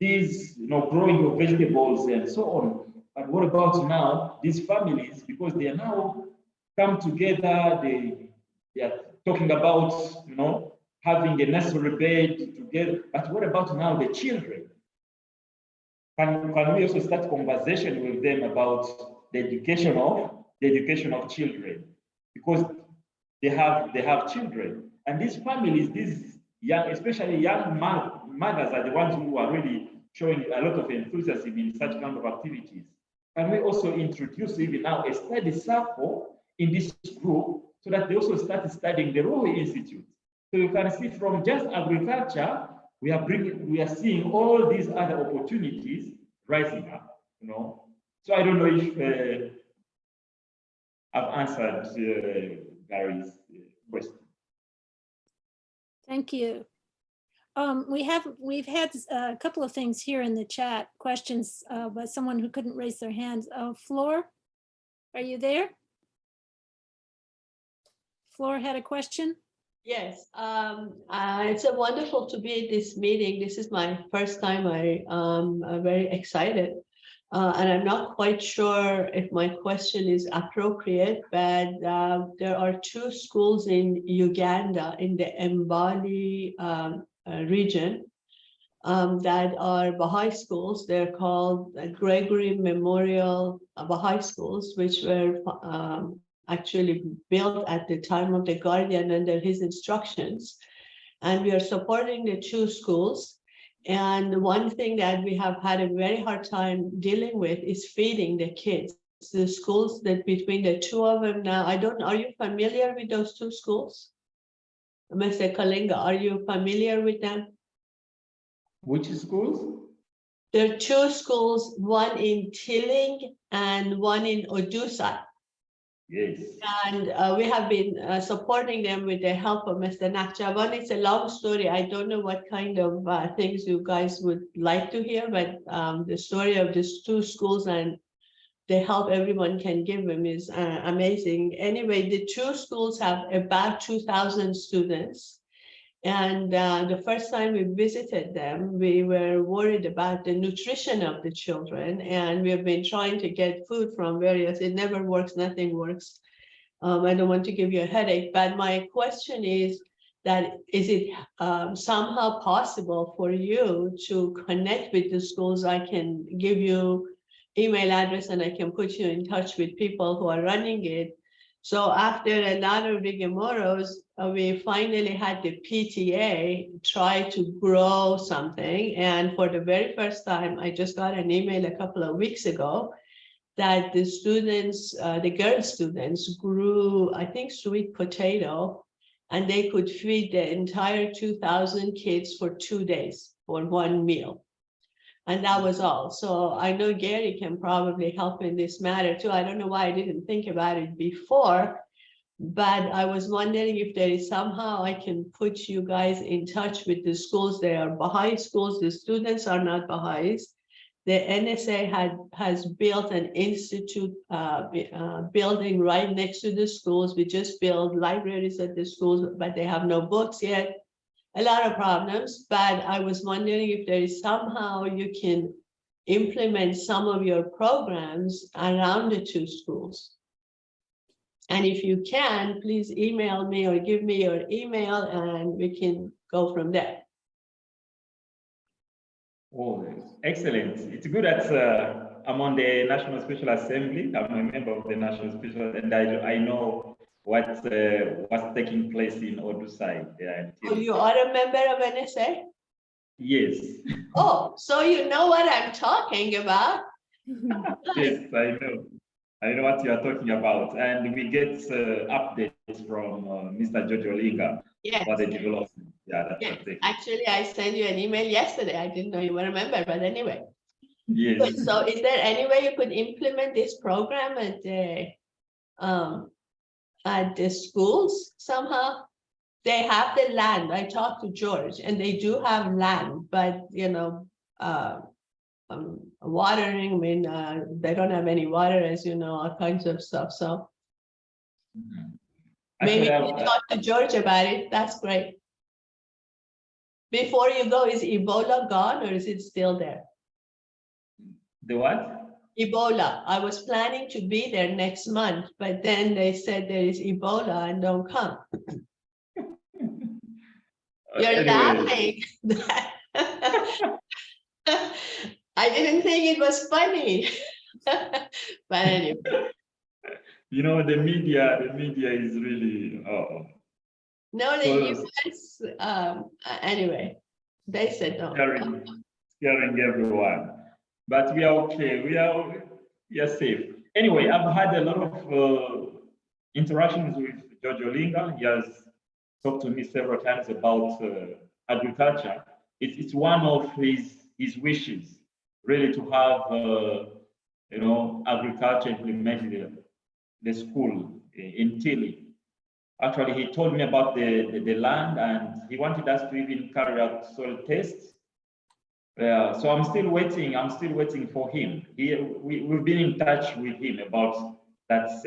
these, growing of vegetables and so on. But what about now these families? Because they are now come together, they are talking about, having a nursery bed together. But what about now the children? Can we also start conversation with them about the education of children? Because they have children, and these families, these young, especially young mothers, are the ones who are really showing a lot of enthusiasm in such kind of activities. Can we also introduce even now a study circle in this group so that they also start studying the Ruhi Institute? So you can see from just agriculture, we are seeing all these other opportunities rising up, you know. So I don't know if I've answered Gary's question. Thank you. We've had a couple of things here in the chat, questions by someone who couldn't raise their hands. Flor, are you there? Flor had a question. Yes, it's a wonderful to be at this meeting. This is my first time. I'm very excited. And I'm not quite sure if my question is appropriate, but there are 2 schools in Uganda in the Mbali region that are Baha'i schools. They're called Gregory Memorial Baha'i schools, which were actually built at the time of the Guardian under his instructions. And we are supporting the 2 schools. And one thing that we have had a very hard time dealing with is feeding the kids. The schools that between the 2 of them now, I don't know, are you familiar with those 2 schools? Mr. Kalenga, are you familiar with them? Which schools? There are 2 schools, one in Tiling and one in Odusa. Yes. And we have been supporting them with the help of Mr. Nakjavan. It's a long story. I don't know what kind of things you guys would like to hear, but the story of these 2 schools and the help everyone can give them is amazing. Anyway, the 2 schools have about 2,000 students. And the first time we visited them, we were worried about the nutrition of the children. And we have been trying to get food from various, it never works, nothing works. I don't want to give you a headache, but my question is that, is it somehow possible for you to connect with the schools? I can give you email address and I can put you in touch with people who are running it. So after a lot of rigmaroles, we finally had the PTA try to grow something. And for the very first time, I just got an email a couple of weeks ago that the students, the girl students grew, I think, sweet potato, and they could feed the entire 2,000 kids for 2 days for one meal. And that was all. So I know Gary can probably help in this matter too. I don't know why I didn't think about it before, but I was wondering if there is somehow I can put you guys in touch with the schools. They are Baha'i schools. The students are not Baha'is. The NSA has built an institute building right next to the schools. We just built libraries at the schools, but they have no books yet. A lot of problems, but I was wondering if there is somehow you can implement some of your programs around the 2 schools. And if you can, please email me or give me your email and we can go from there. Oh, excellent. It's good that I'm on the National Special Assembly. I'm a member of the National Special, and I know what's taking place in Odusai. Oh, you are a member of NSA? Yes. Oh, so you know what I'm talking about? Yes, I know. I know what you are talking about. And we get updates from Mr. Jojo Linga for the development. Yeah, that's yes. Actually, I sent you an email yesterday. I didn't know you were a member, but anyway. Yes. Good. So is there any way you could implement this program at the schools somehow? They have the land. I talked to George and they do have land, but you know, watering, I mean, they don't have any water, as you know, all kinds of stuff. So maybe you talk to George about it. That's great. Before you go, is Ebola gone or is it still there? The what? Ebola. I was planning to be there next month, but then they said there is Ebola and don't come. You're laughing. I didn't think it was funny. But anyway. You know, the media is really No, the US, anyway, they said no. scaring everyone. But we are okay. We are safe. Anyway, I've had a lot of interactions with George Olinga. He has talked to me several times about agriculture. It's one of his wishes, really, to have agriculture implemented in the school in Tilly. Actually, he told me about the land, and he wanted us to even carry out soil tests. So I'm still waiting. I'm still waiting for him. We've been in touch with him about that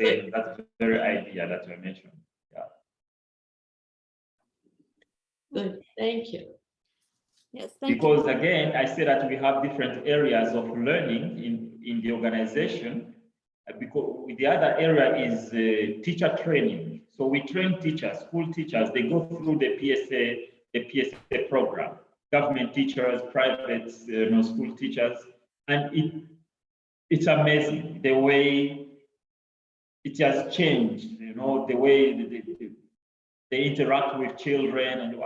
very idea that you mentioned. Yeah. Good, thank you. Yes, thank you. Because again, I say that we have different areas of learning in the organization. Because the other area is teacher training. So we train teachers, school teachers. They go through the PSA program. Government teachers, private school teachers, and it's amazing the way it has changed. The way they interact with children,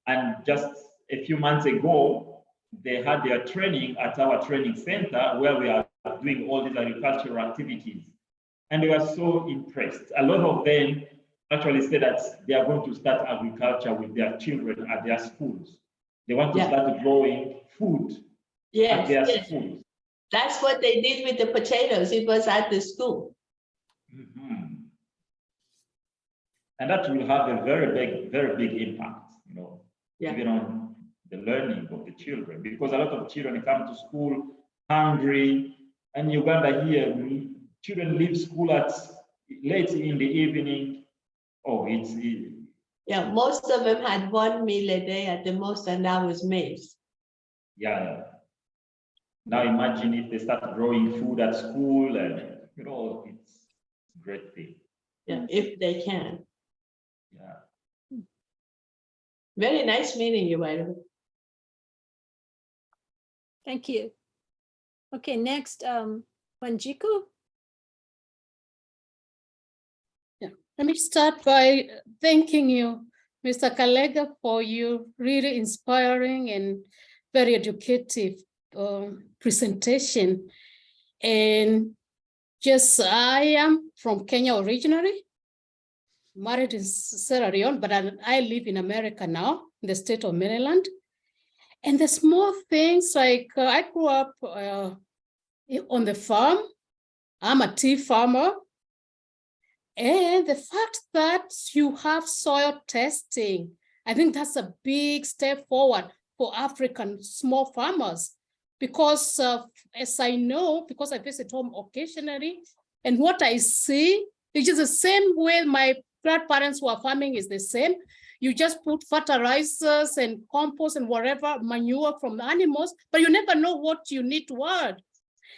and just a few months ago, they had their training at our training center where we are doing all these agricultural activities, and they were so impressed. A lot of them actually said that they are going to start agriculture with their children at their schools. They want to start growing food at their schools. That's what they did with the potatoes. It was at the school. Mm-hmm. And that will have a very big impact, even on the learning of the children, because a lot of children come to school hungry. And Uganda here, children leave school at late in the evening. Yeah, most of them had one meal a day at the most, and that was maize. Yeah. Now imagine if they start growing food at school, and it's a great thing. Yeah, if they can. Yeah. Very nice meeting you, by the way. Thank you. Okay, next, Wanjiku. Let me start by thanking you, Mr. Kalenga, for your really inspiring and very educative presentation. And just, I am from Kenya originally, married in Sierra Leone, but I live in America now, in the state of Maryland. And the small things like I grew up on the farm. I'm a tea farmer. And the fact that you have soil testing, I think that's a big step forward for African small farmers. Because as I know, because I visit home occasionally, and what I see, which is the same way my grandparents were farming is the same. You just put fertilizers and compost and whatever manure from the animals, but you never know what you need to add.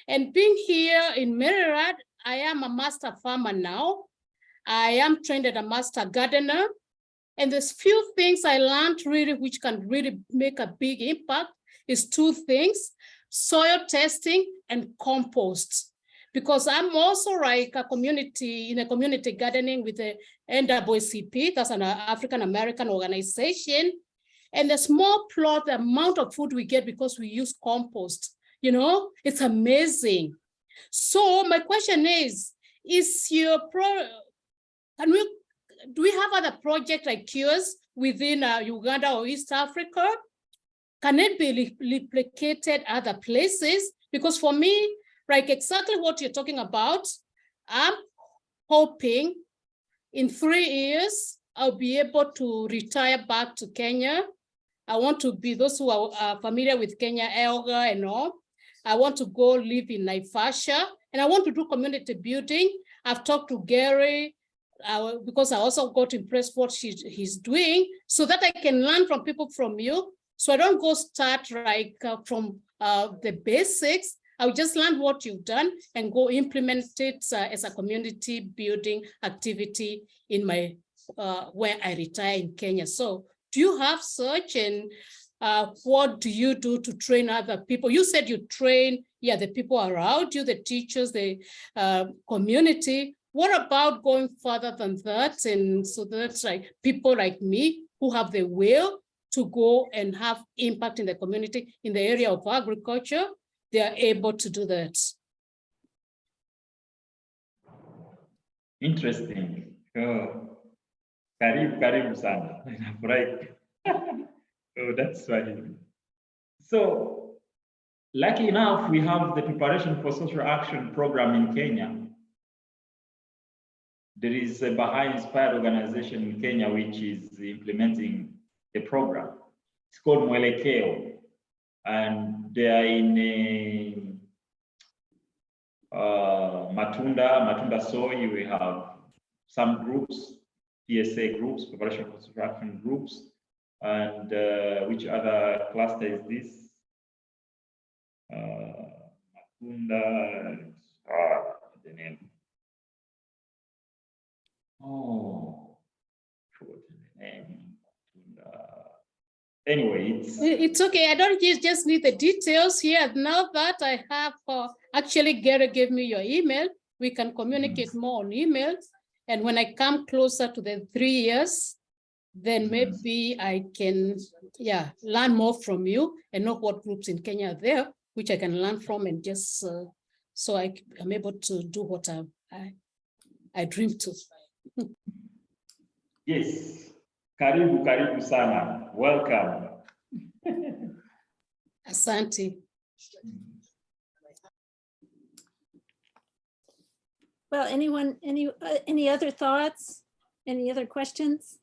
And being here in Maryland, I am a master farmer now. I am trained as a master gardener. And there's few things I learned really, which can really make a big impact is two things, soil testing and compost. Because I'm also like a community gardening with the NAACP, that's an African American organization. And the small plot, the amount of food we get because we use compost, it's amazing. So my question is do we have other projects like yours within Uganda or East Africa? Can it be replicated other places? Because for me, like exactly what you're talking about, I'm hoping in 3 years, I'll be able to retire back to Kenya. I want to be, those who are familiar with Kenya, Elga and all, I want to go live in Naivasha, and I want to do community building. I've talked to Gary, because I also got impressed what he's doing, so that I can learn from people from you. So I don't go start like from the basics. I'll just learn what you've done and go implement it as a community building activity in my where I retire in Kenya. So do you have such, and what do you do to train other people? You said you train, the people around you, the teachers, the community. What about going further than that? And so that's like people like me who have the will to go and have impact in the community in the area of agriculture, they are able to do that. Interesting. Oh, karibu sana. Right. Oh, that's why. So, lucky enough, we have the Preparation for Social Action program in Kenya. There is a Baha'i-inspired organization in Kenya which is implementing the program. It's called Mwelekeo, and they are in Matunda Soy. We have some groups, PSA groups, Preparation for Social Action groups, and which other cluster is this? Matunda, the name. Oh, forgotten the name. Anyway, It's okay. I don't just need the details here. Now that I have, actually, Gary gave me your email. We can communicate more on emails. And when I come closer to the 3 years, then maybe I can, learn more from you and know what groups in Kenya are there, which I can learn from, and just so I'm able to do what I dream to. Yes. Karibu sana. Welcome. Asante. Well, anyone, any other thoughts? Any other questions?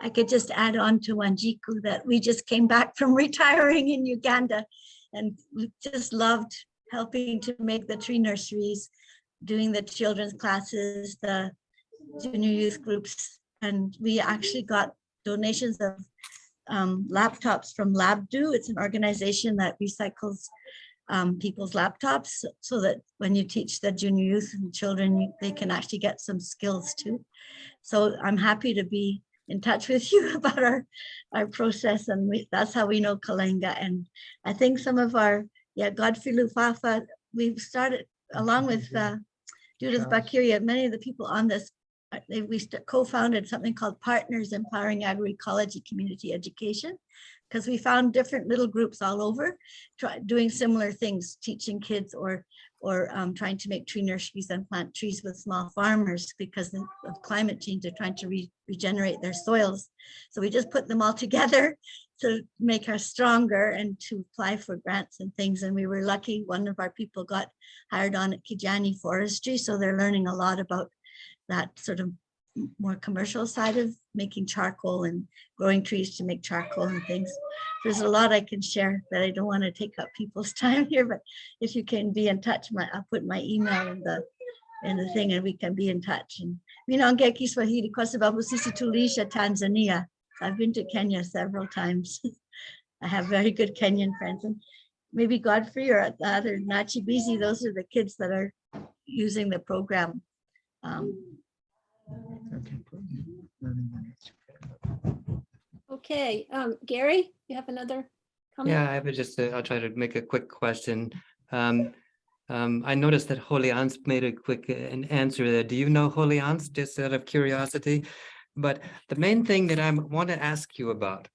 I could just add on to Wanjiku that we just came back from retiring in Uganda, and we just loved helping to make the tree nurseries, doing the children's classes, the junior youth groups. And we actually got donations of laptops from LabDo. It's an organization that recycles people's laptops so that when you teach the junior youth and children, they can actually get some skills too. So I'm happy to be in touch with you about our process, and that's how we know Kalenga. And I think some of our, Godfrey Lufafa, we've started along with Judith Bakiria, many of the people on this, we co-founded something called Partners Empowering Agroecology Community Education, because we found different little groups all over doing similar things, teaching kids or trying to make tree nurseries and plant trees with small farmers because of climate change. They're trying to regenerate their soils. So we just put them all together to make us stronger and to apply for grants and things. And we were lucky, one of our people got hired on at Kijani Forestry. So they're learning a lot about that sort of more commercial side of making charcoal and growing trees to make charcoal and things. There's a lot I can share that I don't want to take up people's time here, but if you can be in touch, I'll put my email in the thing and we can be in touch. And Minongea Kiswahili kwa sababu sisi tulisha Tanzania. I've been to Kenya several times. I have very good Kenyan friends, and maybe Godfrey or the other Nachi Bizi, those are the kids that are using the program. Okay, Gary, you have another comment? Yeah, I have I'll try to make a quick question. I noticed that Holy Ans made a quick an answer there. Do you know Holy Ans, just out of curiosity? But the main thing that I want to ask you about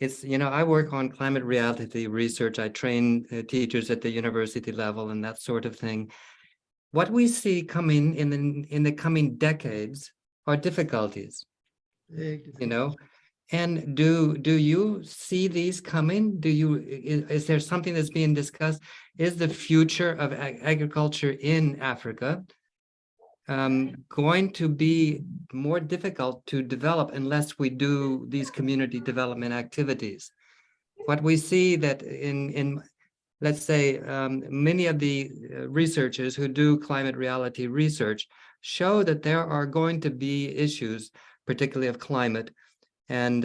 is, I work on climate reality research. I train teachers at the university level and that sort of thing. What we see coming in the coming decades are difficulties, and do you see these coming? Is there something that's being discussed? Is the future of agriculture in Africa going to be more difficult to develop unless we do these community development activities? What we see that in let's say, many of the researchers who do climate reality research show that there are going to be issues, particularly of climate and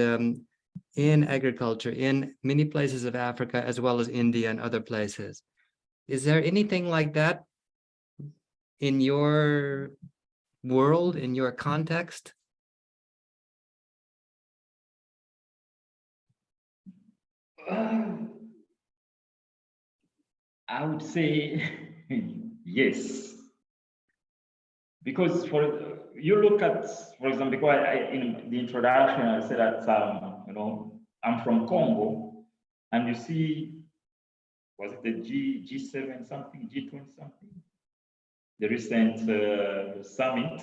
in agriculture, in many places of Africa, as well as India and other places. Is there anything like that in your world, in your context? I would say yes, because you look at, for example, because in the introduction I said that I'm from Congo, and you see, was it the G7 something, G20 something, the recent summit,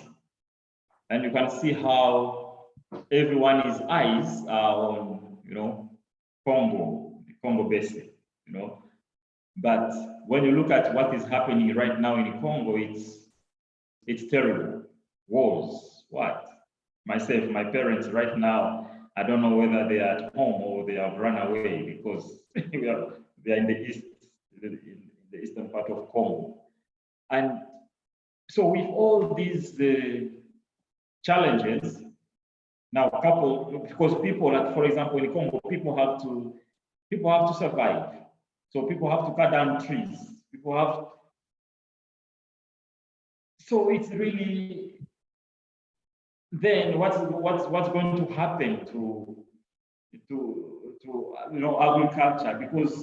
and you can see how everyone's eyes are on Congo Basin, But when you look at what is happening right now in Congo, it's terrible. Wars, what? Myself, my parents right now, I don't know whether they are at home or they have run away because they are in the eastern part of Congo. And so with all these challenges, now because people, like for example in Congo, people have to survive. So people have to cut down trees. So it's really, then what's going to happen to agriculture, because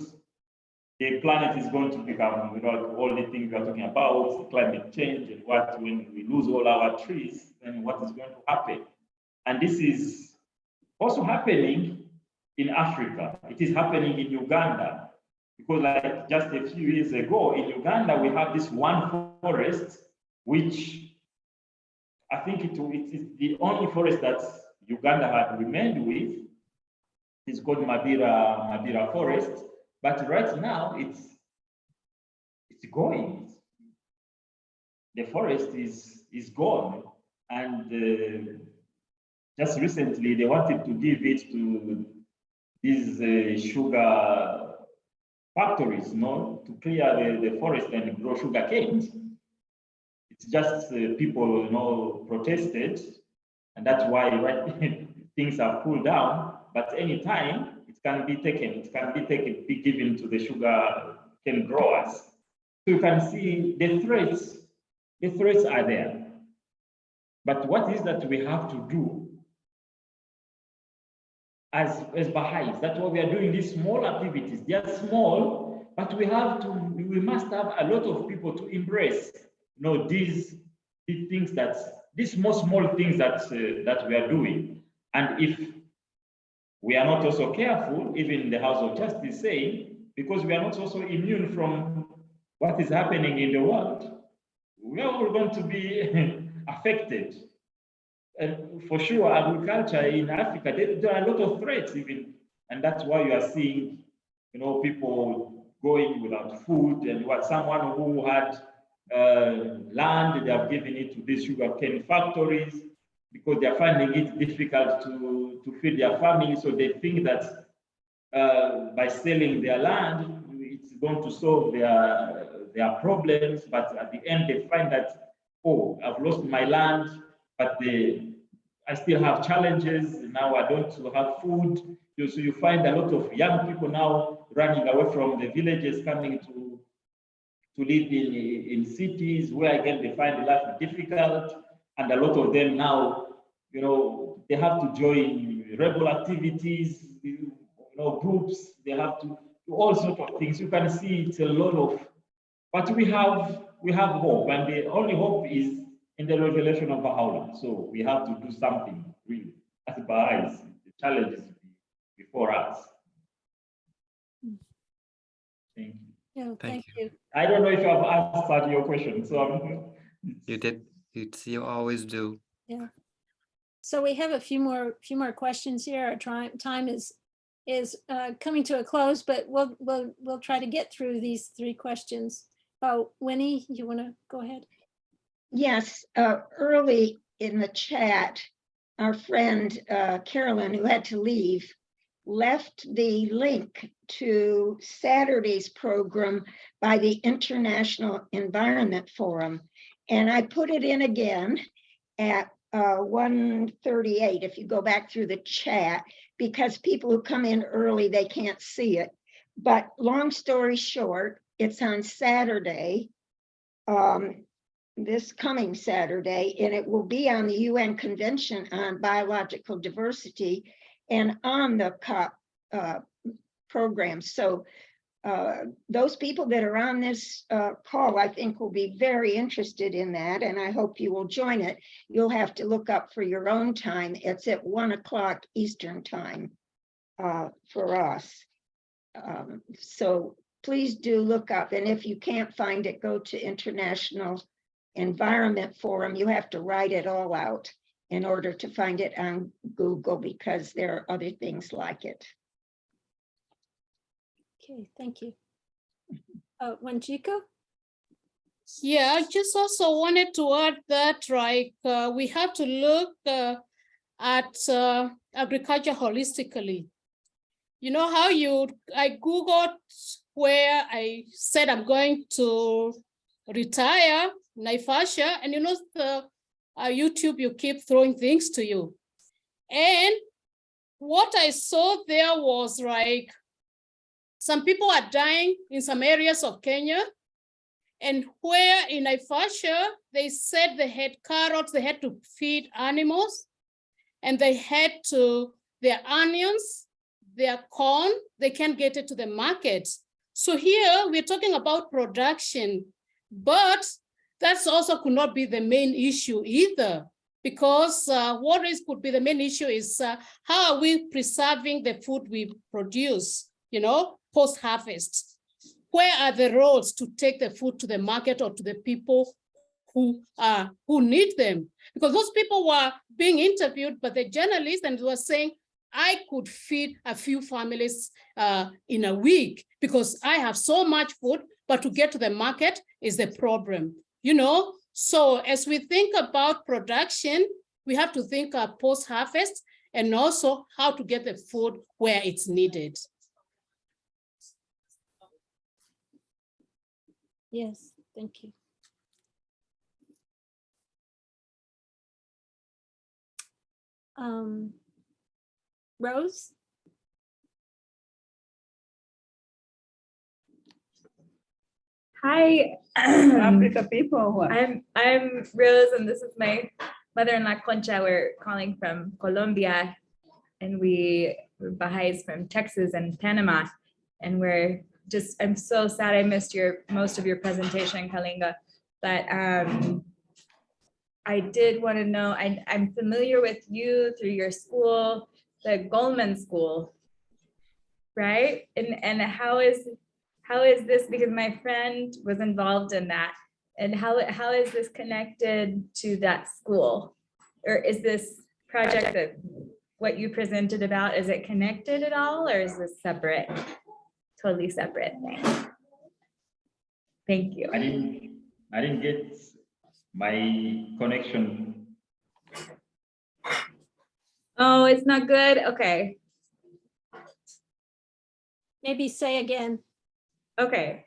the planet is going to become, without all the things we are talking about, climate change and when we lose all our trees, then what is going to happen? And this is also happening in Africa. It is happening in Uganda, because like just a few years ago in Uganda, we have this one forest, which I think it is the only forest that Uganda had remained with. It's called Mabira Forest, but right now it's going. The forest is gone, and just recently they wanted to give it to these sugar factories, to clear the forest and grow sugar canes. It's just people, protested, and that's why things are pulled down. But anytime it can be taken, be given to the sugar cane growers. So you can see the threats are there. But what is that we have to do as Bahá'ís? That's why we are doing these small activities. They are small, but we must have a lot of people to embrace, these things these small things that we are doing. And if we are not also careful, even the House of Justice saying, because we are not also immune from what is happening in the world, we are all going to be affected. And for sure, agriculture in Africa, there are a lot of threats even, and that's why you are seeing, people going without food, and someone who had land, they have given it to these sugarcane factories because they are finding it difficult to feed their family. So they think that by selling their land, it's going to solve their problems. But at the end, they find that, oh, I've lost my land, but I still have challenges. Now I don't have food. So you find a lot of young people now running away from the villages, coming to live in cities, where again they find life difficult. And a lot of them now, they have to join rebel activities, groups. They have to do all sorts of things. You can see it's a lot of, but we have hope, and the only hope is in the revelation of Baha'u'llah. So we have to do something really as Baha'is. The challenge is before us. Thank you. Yeah, thank you. I don't know if I've answered your question. So You did. You always do. Yeah. So we have a few more questions here. Our time is coming to a close, but we'll try to get through these 3 questions. Winnie, you want to go ahead? Yes, early in the chat, our friend Carolyn, who had to leave, left the link to Saturday's program by the International Environment Forum. And I put it in again at 1:38, if you go back through the chat, because people who come in early, they can't see it. But long story short, it's on Saturday, this coming Saturday, and it will be on the UN Convention on Biological Diversity and on the COP program. So those people that are on this call, I think will be very interested in that, and I hope you will join it. You'll have to look up for your own time. It's at 1 o'clock Eastern time for us. So please do look up, and if you can't find it, go to International Environment Forum. You have to write it all out in order to find it on Google, because there are other things like it. Okay, thank you. Wanjiko? Yeah, I just also wanted to add that, right, we have to look at agriculture holistically. You know how I Googled where I said I'm going to retire, Naivasha, and you know, the YouTube, you keep throwing things to you. And what I saw there was like, some people are dying in some areas of Kenya, and where in Naivasha, they said they had carrots, they had to feed animals, and they had to, their onions, their corn, they can't get it to the market. So here we're talking about production, but that's also could not be the main issue either, because what could be the main issue is how are we preserving the food we produce, you know, post-harvest? Where are the roads to take the food to the market or to the people who need them? Because those people were being interviewed by the journalists and were saying, I could feed a few families in a week because I have so much food, but to get to the market is the problem, you know? So as we think about production, we have to think of post-harvest and also how to get the food where it's needed. Yes, thank you. Rose? Hi, Africa people. I'm Rose, and this is my mother-in-law Concha. We're calling from Colombia, and we're Bahá'ís from Texas and Panama, and I'm so sad I missed most of your presentation, Kalenga, but I did want to know, I'm familiar with you through your school, the Goldman School, right? And how is this, because my friend was involved in that, and how is this connected to that school? Or is this project that what you presented about, is it connected at all, or is this separate, totally separate thing? Thank you. I didn't get my connection. Oh, it's not good. Okay. Maybe say again. Okay.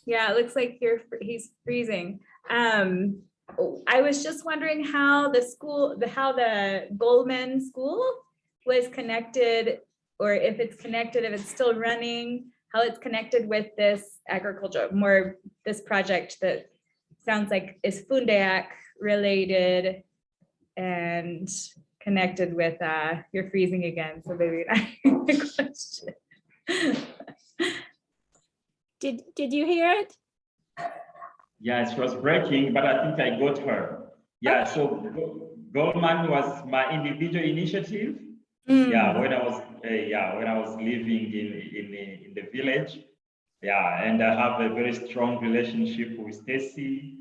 Yeah, it looks like he's freezing. I was just wondering how the Goldman School was connected, or if it's connected, if it's still running, how it's connected with this agriculture, more this project that sounds like is Fundeac related and connected with, you're freezing again, so maybe not the question. Did you hear it? Yeah, she was breaking, but I think I got her. Yeah, okay. So Goldman was my individual initiative. Yeah, when I was living in the village. Yeah, and I have a very strong relationship with Stacy.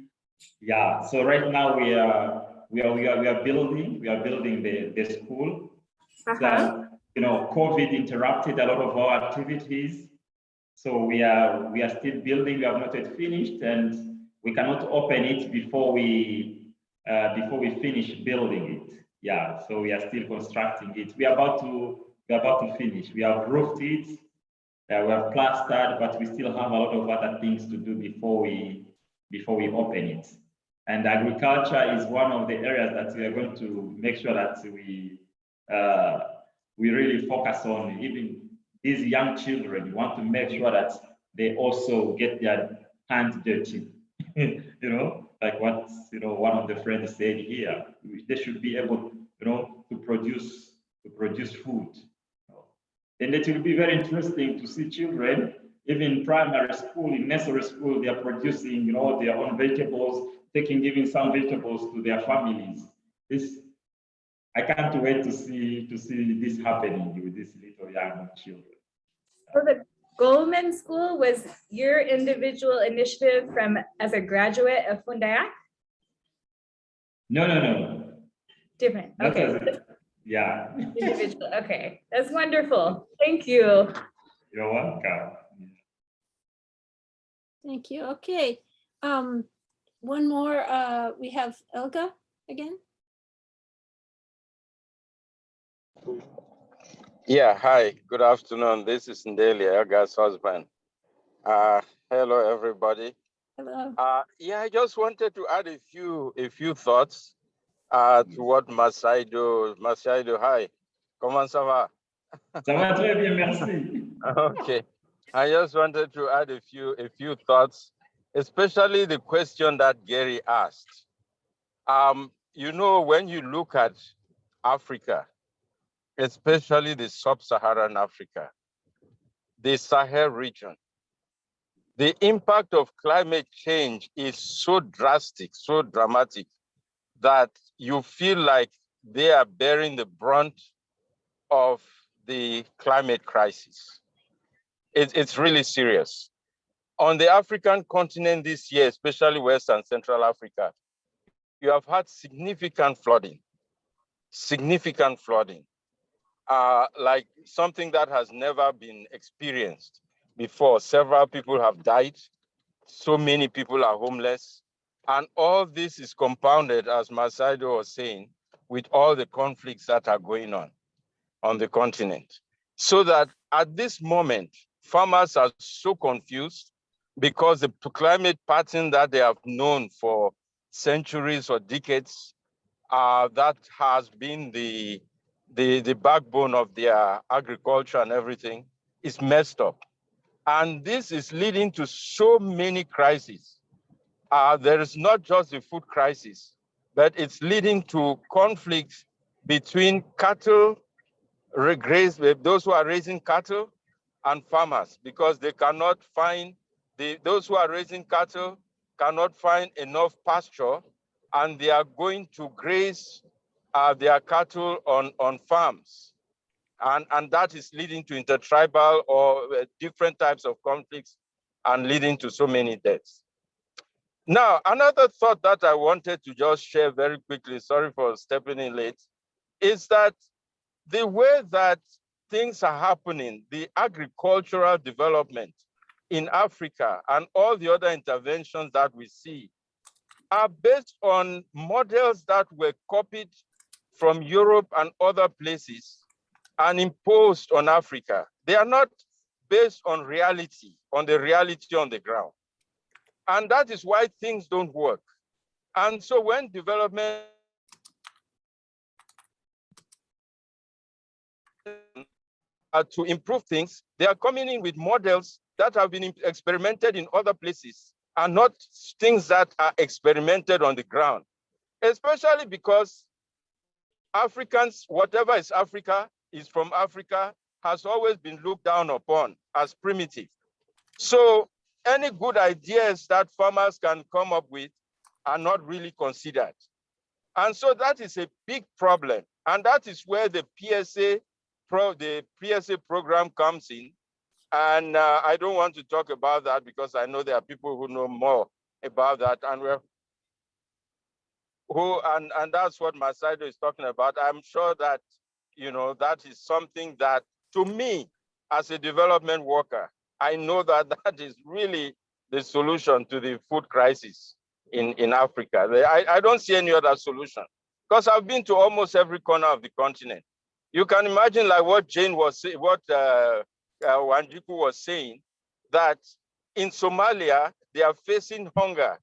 Yeah, so right now we are building the school. So, you know, COVID interrupted a lot of our activities. So we are still building. We have not yet finished, and we cannot open it before we finish building it. Yeah, so we are still constructing it. We are about to finish. We have roofed it. We have plastered, but we still have a lot of other things to do before we open it. And agriculture is one of the areas that we are going to make sure that we really focus on. Even these young children, we want to make sure that they also get their hands dirty. You know, like what one of the friends said here, they should be able, to produce food. And it will be very interesting to see children even primary school, in nursery school, they are producing, their own vegetables, giving some vegetables to their families. I can't wait to see this happening with these little young children. So the Goldman School was your individual initiative as a graduate of Fundayak? No. Different. Not Okay. Yeah. Individual. Okay. That's wonderful. Thank you. You're welcome. Thank you. Okay. One more, we have Elga again. Yeah, hi, good afternoon. This is Ndeli, Elga's husband. Hello, everybody. Hello. Yeah, I just wanted to add a few thoughts to what Masaidio, hi. Comment ça va? Ça va très bien, merci. Okay. I just wanted to add a few thoughts, especially the question that Gary asked. When you look at Africa, especially the sub-Saharan Africa, the Sahel region, the impact of climate change is so drastic, so dramatic, that you feel like they are bearing the brunt of the climate crisis. It's really serious. On the African continent this year, especially West and Central Africa, you have had significant flooding, like something that has never been experienced before. Several people have died. So many people are homeless. And all this is compounded, as Masaidio was saying, with all the conflicts that are going on the continent. So that at this moment, farmers are so confused because the climate pattern that they have known for centuries or decades, that has been the backbone of their agriculture and everything, is messed up. And this is leading to so many crises. There is not just the food crisis, but it's leading to conflicts between those who are raising cattle and farmers, because they cannot find, those who are raising cattle cannot find enough pasture, and they are going to graze their cattle on farms. And that is leading to intertribal or different types of conflicts and leading to so many deaths. Now, another thought that I wanted to just share very quickly, sorry for stepping in late, is that the way that things are happening, the agricultural development in Africa and all the other interventions that we see are based on models that were copied from Europe and other places and imposed on Africa. They are not based on reality, on the reality on the ground. And that is why things don't work. And so when development to improve things, they are coming in with models that have been experimented in other places and not things that are experimented on the ground, especially because Africans, whatever is Africa, is from Africa, has always been looked down upon as primitive. So any good ideas that farmers can come up with are not really considered. And so that is a big problem. And that is where the PSA program comes in. And I don't want to talk about that because I know there are people who know more about that. And that's what Masaidio is talking about. I'm sure that, that is something that, to me, as a development worker, I know that that is really the solution to the food crisis in Africa. I don't see any other solution because I've been to almost every corner of the continent. You can imagine like what Jane was saying, what Wanjiku was saying, that in Somalia, they are facing hunger,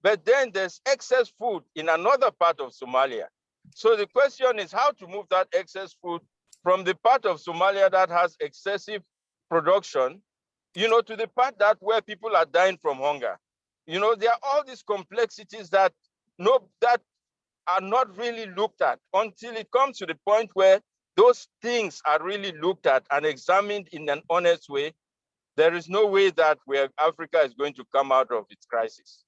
but then there's excess food in another part of Somalia. So the question is how to move that excess food from the part of Somalia that has excessive production, to the part where people are dying from hunger. There are all these complexities that are not really looked at until it comes to the point where those things are really looked at and examined in an honest way. there is no way that Africa is going to come out of its crisis.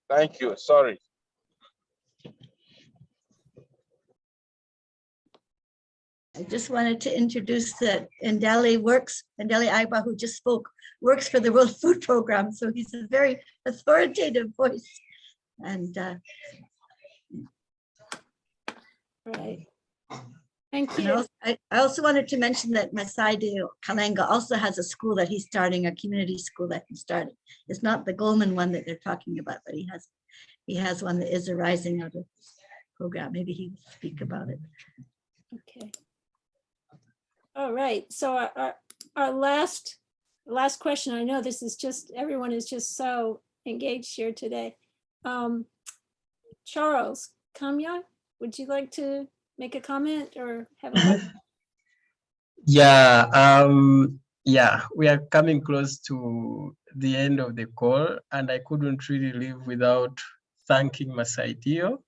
Thank you. Sorry. I just wanted to introduce that Ndeli Aiba, who just spoke, works for the World Food Program. So he's a very authoritative voice. And Right. Thank and you. I also wanted to mention that Masaidio Kalenga also has a school that he's starting, a community school that he started. It's not the Goldman one that they're talking about, but he has one that is arising out of this program. Maybe he will speak about it. Okay. All right. So our last question. I know this is just, everyone is just so engaged here today. Charles Kamya, would you like to make a comment or have a Yeah, we are coming close to the end of the call, and I couldn't really leave without thanking Masaidio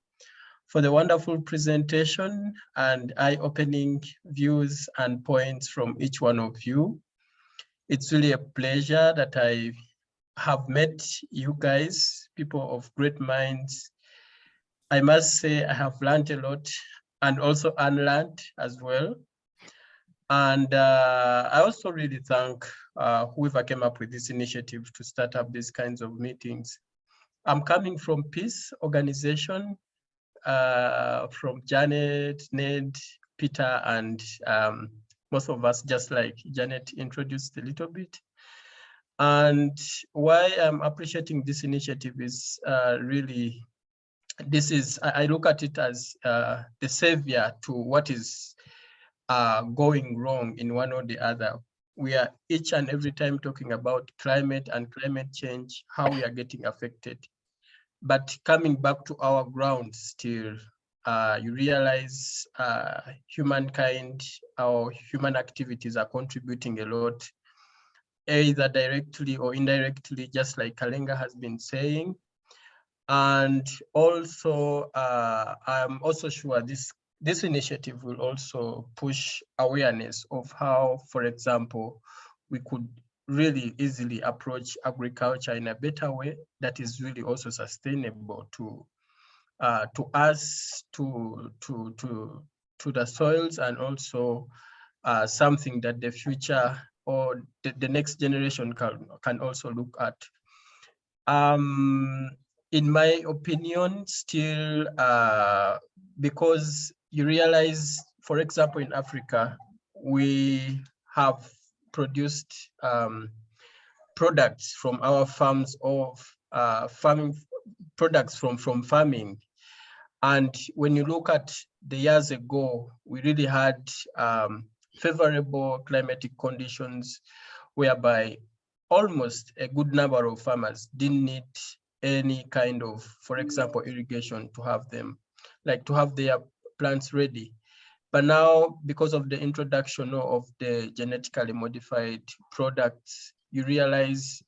for the wonderful presentation and eye-opening views and points from each one of you. It's really a pleasure that I have met you guys, people of great minds. I must say I have learned a lot and also unlearned as well. And I also really thank whoever came up with this initiative to start up these kinds of meetings. I'm coming from Peace Organization, from Janet, Ned, Peter, and most of us, just like Janet introduced a little bit. And why I'm appreciating this initiative is really, I look at it as the savior to what is going wrong in one or the other. We are each and every time talking about climate and climate change, how we are getting affected. But coming back to our ground still, you realize humankind, our human activities are contributing a lot, either directly or indirectly, just like Kalenga has been saying. And also, I'm also sure this initiative will also push awareness of how, for example, we could really easily approach agriculture in a better way that is really also sustainable to us, to the soils, and also something that the future or the next generation can also look at. In my opinion, still, because you realize, for example, in Africa, we have produced products from our farms of farming products from farming. And when you look at the years ago, we really had favorable climatic conditions whereby almost a good number of farmers didn't need any kind of, for example, irrigation to have them, like to have their plants ready. But now, because of the introduction of the genetically modified products, you realize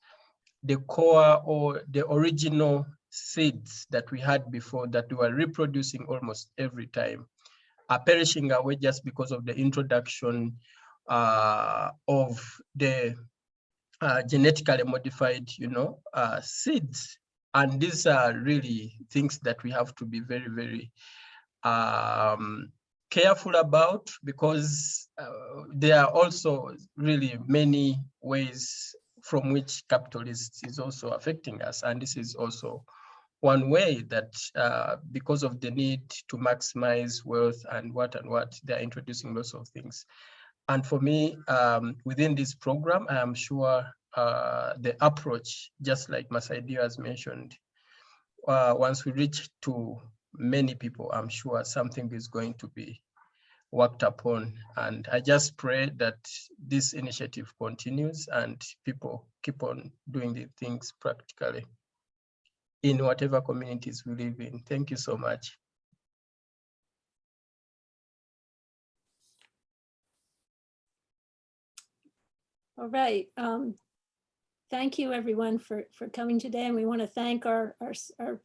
the core or the original seeds that we had before that we were reproducing almost every time are perishing away just because of the introduction of the genetically modified, seeds. And these are really things that we have to be very, very careful about, because there are also really many ways from which capitalists is also affecting us. And this is also one way that because of the need to maximize wealth and what, they're introducing lots of things. And for me, within this program, I am sure the approach, just like Masaidio has mentioned, once we reach to many people, I'm sure something is going to be worked upon. And I just pray that this initiative continues and people keep on doing the things practically in whatever communities we live in. Thank you so much. All right. Thank you everyone for coming today. And we want to thank our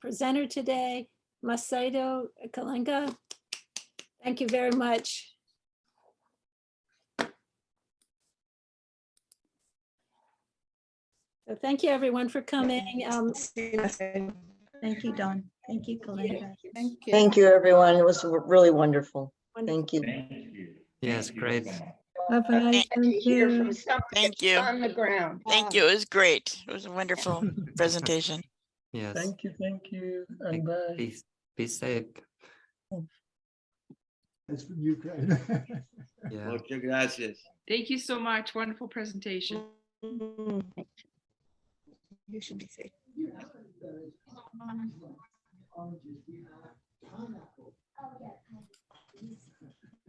presenter today, Masaidio Kalenga. Thank you very much. So thank you, everyone, for coming. Thank you, Dawn. Thank you, Kalenga. Thank you. Thank you, everyone. It was really wonderful. Thank you. Thank you. Yes, great. Bye-bye. Thank Hear from you. somebody Thank you. on the ground. Thank you. It was great. It was a wonderful presentation. Yes. Thank you, and bye. Be safe. That's from Ukraine. Yeah. Muchas gracias. Thank you so much. Wonderful presentation. You should be safe.